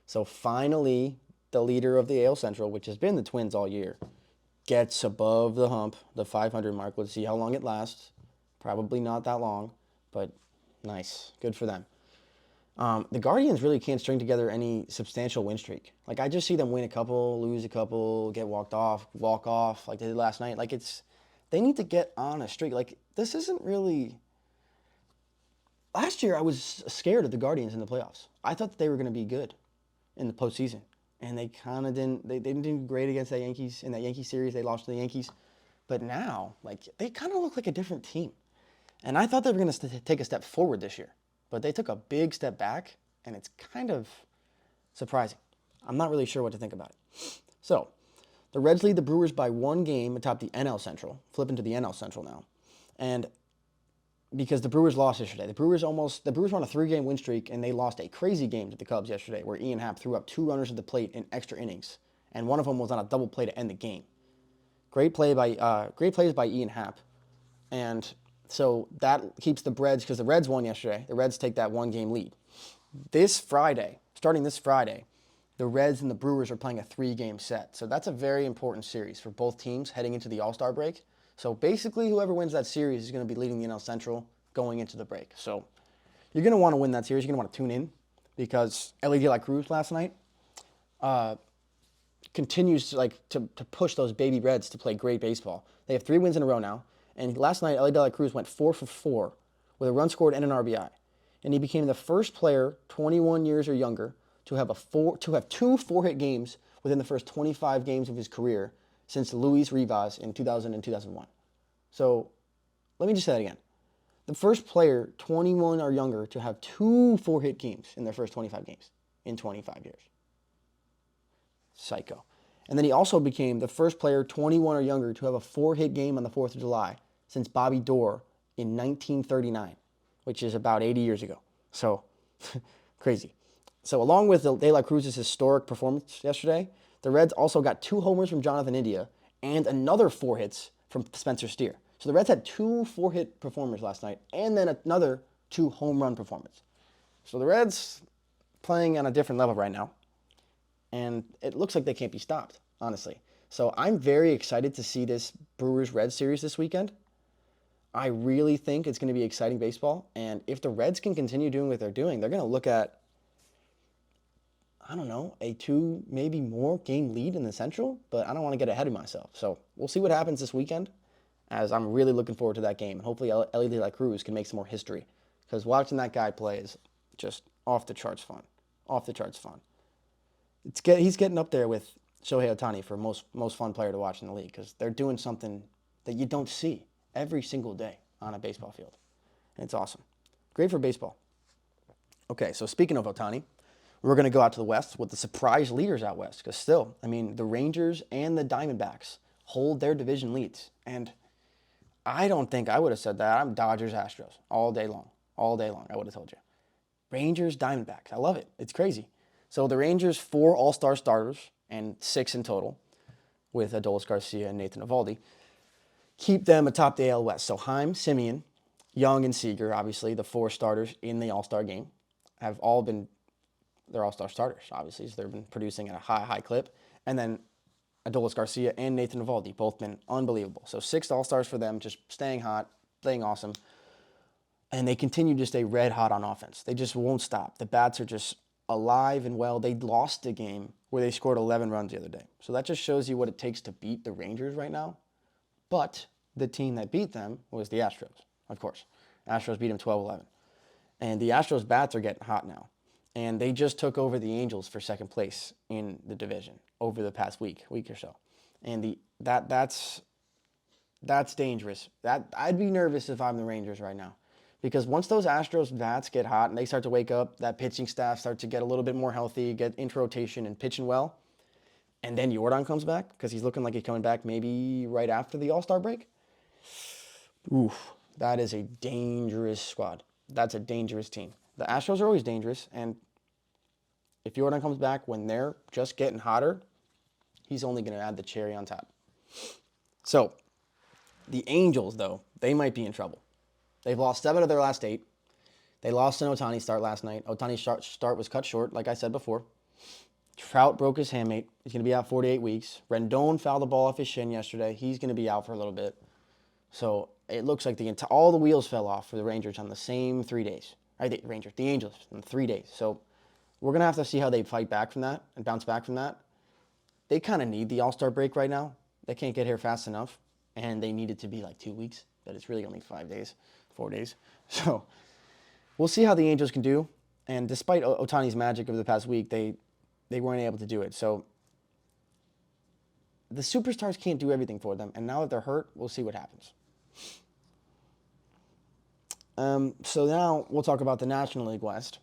So finally, the leader of the AL Central, which has been the Twins all year, gets above the hump, the 500 mark. Let's see how long it lasts. Probably not that long, but nice. Good for them. The Guardians really can't string together any substantial win streak. Like, I just see them win a couple, lose a couple, get walk off, like they did last night. Like, they need to get on a streak. Like, this isn't really... Last year, I was scared of the Guardians in the playoffs. I thought that they were going to be good in the postseason. And they kind of didn't. They didn't do great against the Yankees. In that Yankee series, they lost to the Yankees. But now, like, they kind of look like a different team. And I thought they were going to take a step forward this year. But they took a big step back, and it's kind of surprising. I'm not really sure what to think about it. So, the Reds lead the Brewers by 1 game atop the NL Central, flipping to the NL Central now. And because the Brewers lost yesterday. The Brewers were on a 3-game win streak, and they lost a crazy game to the Cubs yesterday, where Ian Happ threw up 2 runners at the plate in extra innings, and one of them was on a double play to end the game. Great plays by Ian Happ, and so that keeps the Reds, because the Reds won yesterday. The Reds take that 1-game lead. Starting this Friday, the Reds and the Brewers are playing a 3-game set. So that's a very important series for both teams heading into the All-Star break. So basically, whoever wins that series is going to be leading the NL Central going into the break. So you're going to want to win that series. You're going to want to tune in, because Ellie De La Cruz last night continues to push those baby Reds to play great baseball. They have 3 wins in a row now. And last night, Ellie De La Cruz went 4 for 4 with a run scored and an RBI. And he became the first player 21 years or younger to have 2 4-hit games within the first 25 games of his career since Luis Rivas in 2000 and 2001. So let me just say that again. The first player 21 or younger to have 2 4-hit games in their first 25 games in 25 years. Psycho. And then he also became the first player 21 or younger to have a 4-hit game on the 4th of July since Bobby Doerr in 1939, which is about 80 years ago. So, crazy. So along with De La Cruz's historic performance yesterday, the Reds also got 2 homers from Jonathan India and another 4 hits from Spencer Steer. So the Reds had 2 4-hit performers last night and then another 2 home run performers. So the Reds playing on a different level right now. And it looks like they can't be stopped, honestly. So I'm very excited to see this Brewers-Reds series this weekend. I really think it's going to be exciting baseball. And if the Reds can continue doing what they're doing, they're going to look at, I don't know, a 2, maybe more game lead in the Central. But I don't want to get ahead of myself. So we'll see what happens this weekend, as I'm really looking forward to that game. And hopefully Ellie De La Cruz can make some more history, because watching that guy play is just off the charts fun. Off the charts fun. He's getting up there with Shohei Ohtani for most fun player to watch in the league, because they're doing something that you don't see every single day on a baseball field. And it's awesome. Great for baseball. Okay, so speaking of Ohtani, we're going to go out to the West with the surprise leaders out West, because still, I mean, the Rangers and the Diamondbacks hold their division leads. And I don't think I would have said that. I'm Dodgers-Astros all day long. All day long, I would have told you. Rangers, Diamondbacks. I love it. It's crazy. So the Rangers, 4 all-star starters and 6 in total, with Adolis Garcia and Nathan Eovaldi, keep them atop the AL West. So Heim, Simeon, Young, and Seager, obviously, the 4 starters in the all-star game, have all been, they're all-star starters, obviously, so they've been producing at a high clip. And then Adolis Garcia and Nathan Eovaldi, both been unbelievable. So 6 all-stars for them, just staying hot, playing awesome. And they continue to stay red hot on offense. They just won't stop. The bats are just alive and well. They lost a game where they scored 11 runs the other day. So that just shows you what it takes to beat the Rangers right now. But the team that beat them was the Astros, of course. Astros beat them 12-11. And the Astros bats are getting hot now. And they just took over the Angels for second place in the division over the past week or so. And that's That's dangerous. I'd be nervous if I'm the Rangers right now. Because once those Astros bats get hot and they start to wake up, that pitching staff starts to get a little bit more healthy, get into rotation and pitching well, and then Jordan comes back, because he's looking like he's coming back maybe right after the All-Star break. Oof, that is a dangerous squad. That's a dangerous team. The Astros are always dangerous, and if Jordan comes back when they're just getting hotter, he's only going to add the cherry on top. So, the Angels, though, they might be in trouble. They've lost 7 of their last 8. They lost an Ohtani start last night. Ohtani's start was cut short, like I said before. Trout broke his hamate. He's going to be out 48 weeks. Rendon fouled the ball off his shin yesterday. He's going to be out for a little bit. So it looks like all the wheels fell off for the Rangers on the same 3 days. The Angels in 3 days. So we're going to have to see how they fight back from that and bounce back from that. They kind of need the All-Star break right now. They can't get here fast enough. And they need it to be like 2 weeks. But it's really only 5 days, 4 days. So we'll see how the Angels can do. And despite Ohtani's magic over the past week, they weren't able to do it. So the superstars can't do everything for them. And now that they're hurt, we'll see what happens. So now we'll talk about the National League West.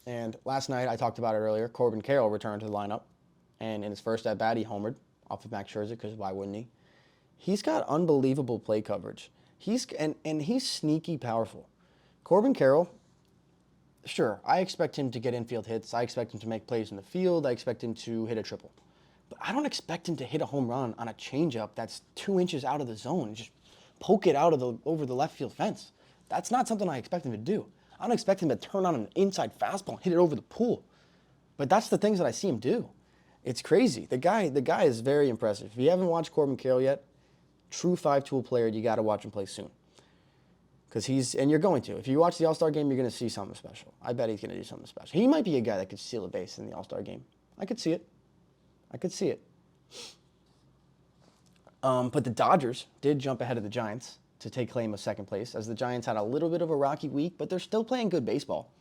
And last night, I talked about it earlier, Corbin Carroll returned to the lineup. And in his first at-bat, he homered off of Max Scherzer, because why wouldn't he? He's got unbelievable play coverage. He's sneaky powerful. Corbin Carroll, sure, I expect him to get infield hits. I expect him to make plays in the field. I expect him to hit a triple. But I don't expect him to hit a home run on a changeup that's 2 inches out of the zone and just poke it over the left field fence. That's not something I expect him to do. I don't expect him to turn on an inside fastball and hit it over the pool. But that's the things that I see him do. It's crazy. The guy is very impressive. If you haven't watched Corbin Carroll yet, true 5-tool player, you got to watch him play soon. And you're going to. If you watch the All-Star game, you're going to see something special. I bet he's going to do something special. He might be a guy that could steal a base in the All-Star game. I could see it. But the Dodgers did jump ahead of the Giants to take claim of second place, as the Giants had a little bit of a rocky week, but they're still playing good baseball.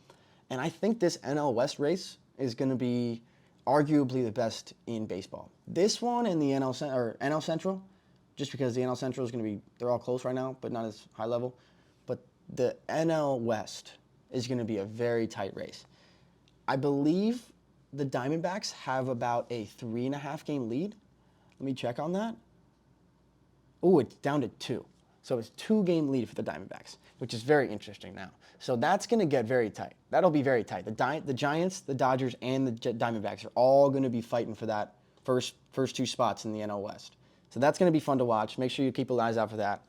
And I think this NL West race is going to be arguably the best in baseball. This one and the NL Central, just because the NL Central is going to be, they're all close right now, but not as high level. But the NL West is going to be a very tight race. I believe the Diamondbacks have about a 3.5 game lead. Let me check on that. Oh, it's down to 2. So it's 2 game lead for the Diamondbacks, which is very interesting now. So that's going to get very tight. That'll be very tight. The Giants, the Dodgers, and the Diamondbacks are all going to be fighting for that first 2 spots in the NL West. So that's going to be fun to watch. Make sure you keep your eyes out for that.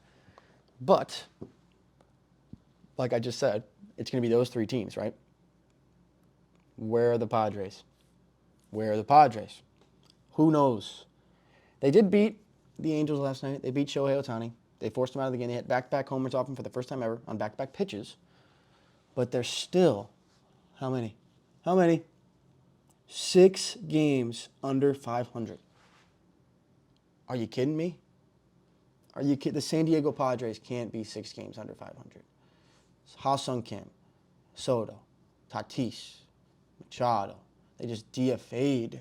But, like I just said, it's going to be those 3 teams, right? Where are the Padres? Who knows? They did beat the Angels last night. They beat Shohei Ohtani. They forced him out of the game. They hit back-to-back homers off him for the first time ever on back-to-back pitches. But they're still, how many? 6 games under 500. Are you kidding me? The San Diego Padres can't be 6 games under 500. Ha-Sung Kim, Soto, Tatis, Machado. They just DFA'd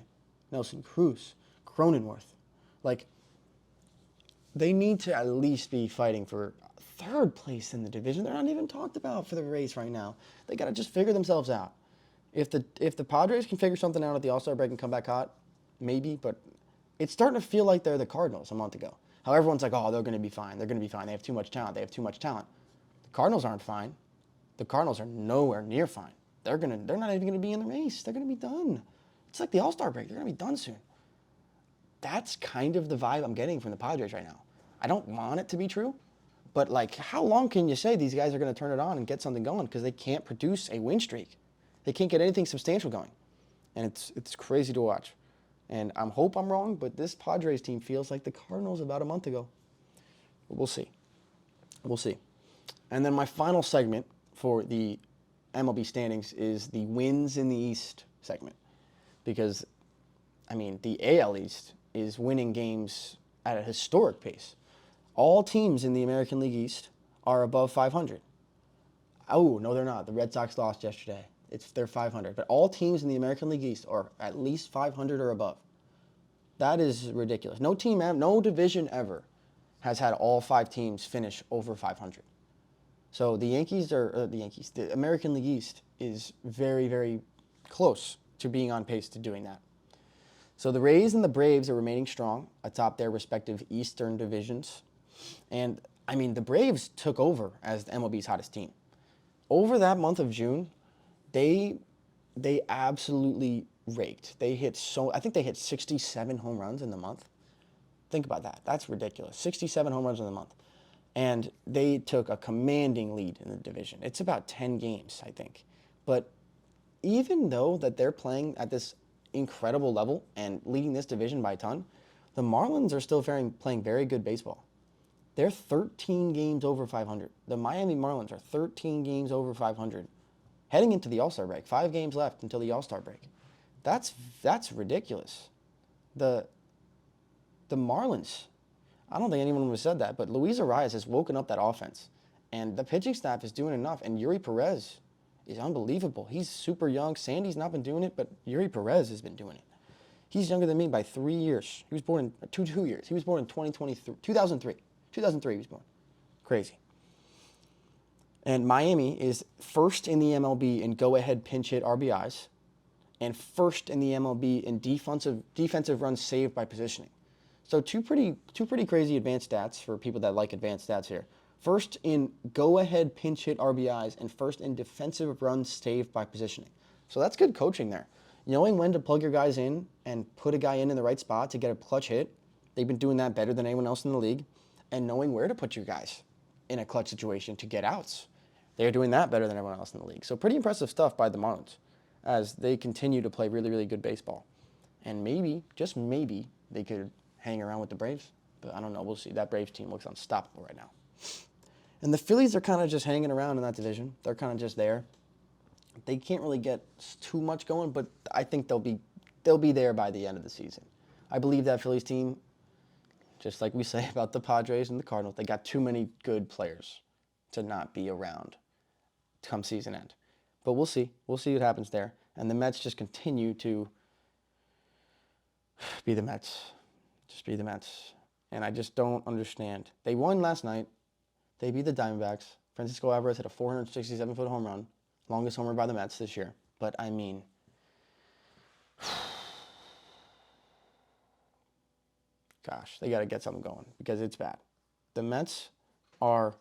Nelson Cruz, Cronenworth. They need to at least be fighting for 3rd place in the division. They're not even talked about for the race right now. They got to just figure themselves out. If the Padres can figure something out at the All-Star break and come back hot, maybe, but it's starting to feel like they're the Cardinals a month ago. How everyone's like, oh, they're going to be fine. They have too much talent. The Cardinals aren't fine. The Cardinals are nowhere near fine. They're not even going to be in the race. They're going to be done. It's like the All-Star break. They're going to be done soon. That's kind of the vibe I'm getting from the Padres right now. I don't want it to be true, but how long can you say these guys are going to turn it on and get something going, because they can't produce a win streak? They can't get anything substantial going, and it's crazy to watch. And I hope I'm wrong, but this Padres team feels like the Cardinals about a month ago. But we'll see. And then my final segment for the MLB standings is the wins in the East segment, because, the AL East is winning games at a historic pace. All teams in the American League East are above 500. Oh, no, they're not. The Red Sox lost yesterday. They're 500. But all teams in the American League East are at least 500 or above. That is ridiculous. No division ever has had all 5 teams finish over 500. So the the American League East is very, very close to being on pace to doing that. So the Rays and the Braves are remaining strong atop their respective Eastern divisions. And, I mean, the Braves took over as the MLB's hottest team. Over that month of June, they absolutely raked. I think they hit 67 home runs in the month. Think about that. That's ridiculous. 67 home runs in the month. And they took a commanding lead in the division. It's about 10 games, I think. But even though that they're playing at this incredible level and leading this division by a ton, the Marlins are still playing very good baseball. They're 13 games over 500. The Miami Marlins are 13 games over 500. Heading into the All-Star break. 5 games left until the All-Star break. That's ridiculous. The Marlins, I don't think anyone would have said that, but Luis Arias has woken up that offense. And the pitching staff is doing enough. And Yuri Perez is unbelievable. He's super young. Sandy's not been doing it, but Yuri Perez has been doing it. He's younger than me by 3 years. He was born in 2 years. He was born in 2003. 2003 he was born. Crazy. And Miami is first in the MLB in go-ahead pinch hit RBIs and first in the MLB in defensive runs saved by positioning. So two pretty crazy advanced stats for people that like advanced stats here. First in go-ahead pinch hit RBIs and first in defensive runs saved by positioning. So that's good coaching there. Knowing when to plug your guys in and put a guy in the right spot to get a clutch hit. They've been doing that better than anyone else in the league. And knowing where to put your guys in a clutch situation to get outs. They're doing that better than everyone else in the league. So pretty impressive stuff by the Marlins as they continue to play really, really good baseball. And maybe, just maybe, they could hang around with the Braves. But I don't know. We'll see. That Braves team looks unstoppable right now. And the Phillies are kind of just hanging around in that division. They're kind of just there. They can't really get too much going, but I think they'll be there by the end of the season. I believe that Phillies team, just like we say about the Padres and the Cardinals, they got too many good players to not be around come season end. But we'll see. We'll see what happens there. And the Mets just continue to be the Mets. Just be the Mets. And I just don't understand. They won last night. They beat the Diamondbacks. Francisco Alvarez hit a 467-foot home run. Longest homer by the Mets this year. But, I mean, gosh, they got to get something going because it's bad. The Mets are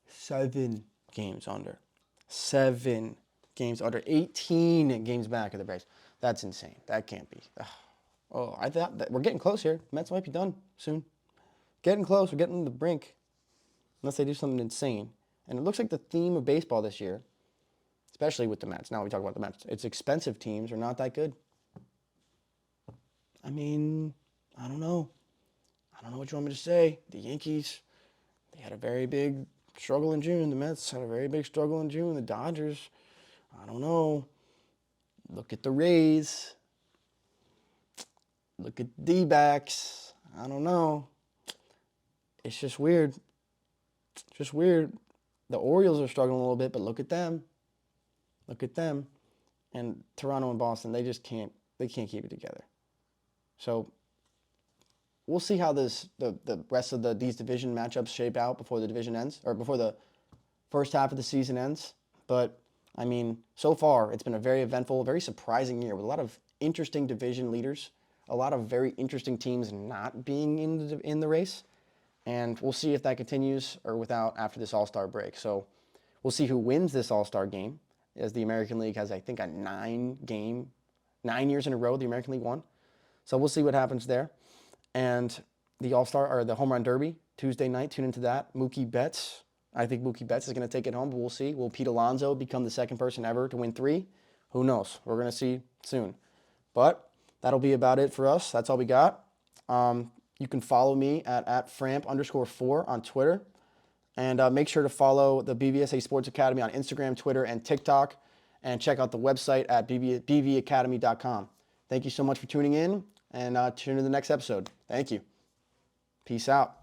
7 games under. 7 games under. 18 games back of the Braves. That's insane. That can't be. Oh, I thought that we're getting close here. Mets might be done soon. Getting close. We're getting to the brink. Unless they do something insane. And it looks like the theme of baseball this year, especially with the Mets. Now we talk about the Mets. It's expensive teams are not that good. I mean, I don't know. I don't know what you want me to say. The Yankees, they had a very big struggle in June. The Mets had a very big struggle in June. The Dodgers, I don't know. Look at the Rays. Look at D-backs. I don't know. It's just weird. It's just weird. The Orioles are struggling a little bit, but look at them. Look at them. And Toronto and Boston, they can't keep it together. So we'll see how the rest of these division matchups shape out before the division ends, or before the first half of the season ends. But, I mean, so far, it's been a very eventful, very surprising year with a lot of interesting division leaders, a lot of very interesting teams not being in the race. And we'll see if that continues or without after this All-Star break. So we'll see who wins this All-Star game, as the American League has, I think, a 9 years in a row the American League won. So we'll see what happens there. And the All-Star, or the Home Run Derby, Tuesday night, tune into that. Mookie Betts. I think Mookie Betts is going to take it home, but we'll see. Will Pete Alonso become the second person ever to win 3? Who knows? We're going to see soon. But that'll be about it for us. That's all we got. You can follow me at Framp_4 on Twitter. And make sure to follow the BVSA Sports Academy on Instagram, Twitter, and TikTok. And check out the website at bvacademy.com. Thank you so much for tuning in. And tune in to the next episode. Thank you. Peace out.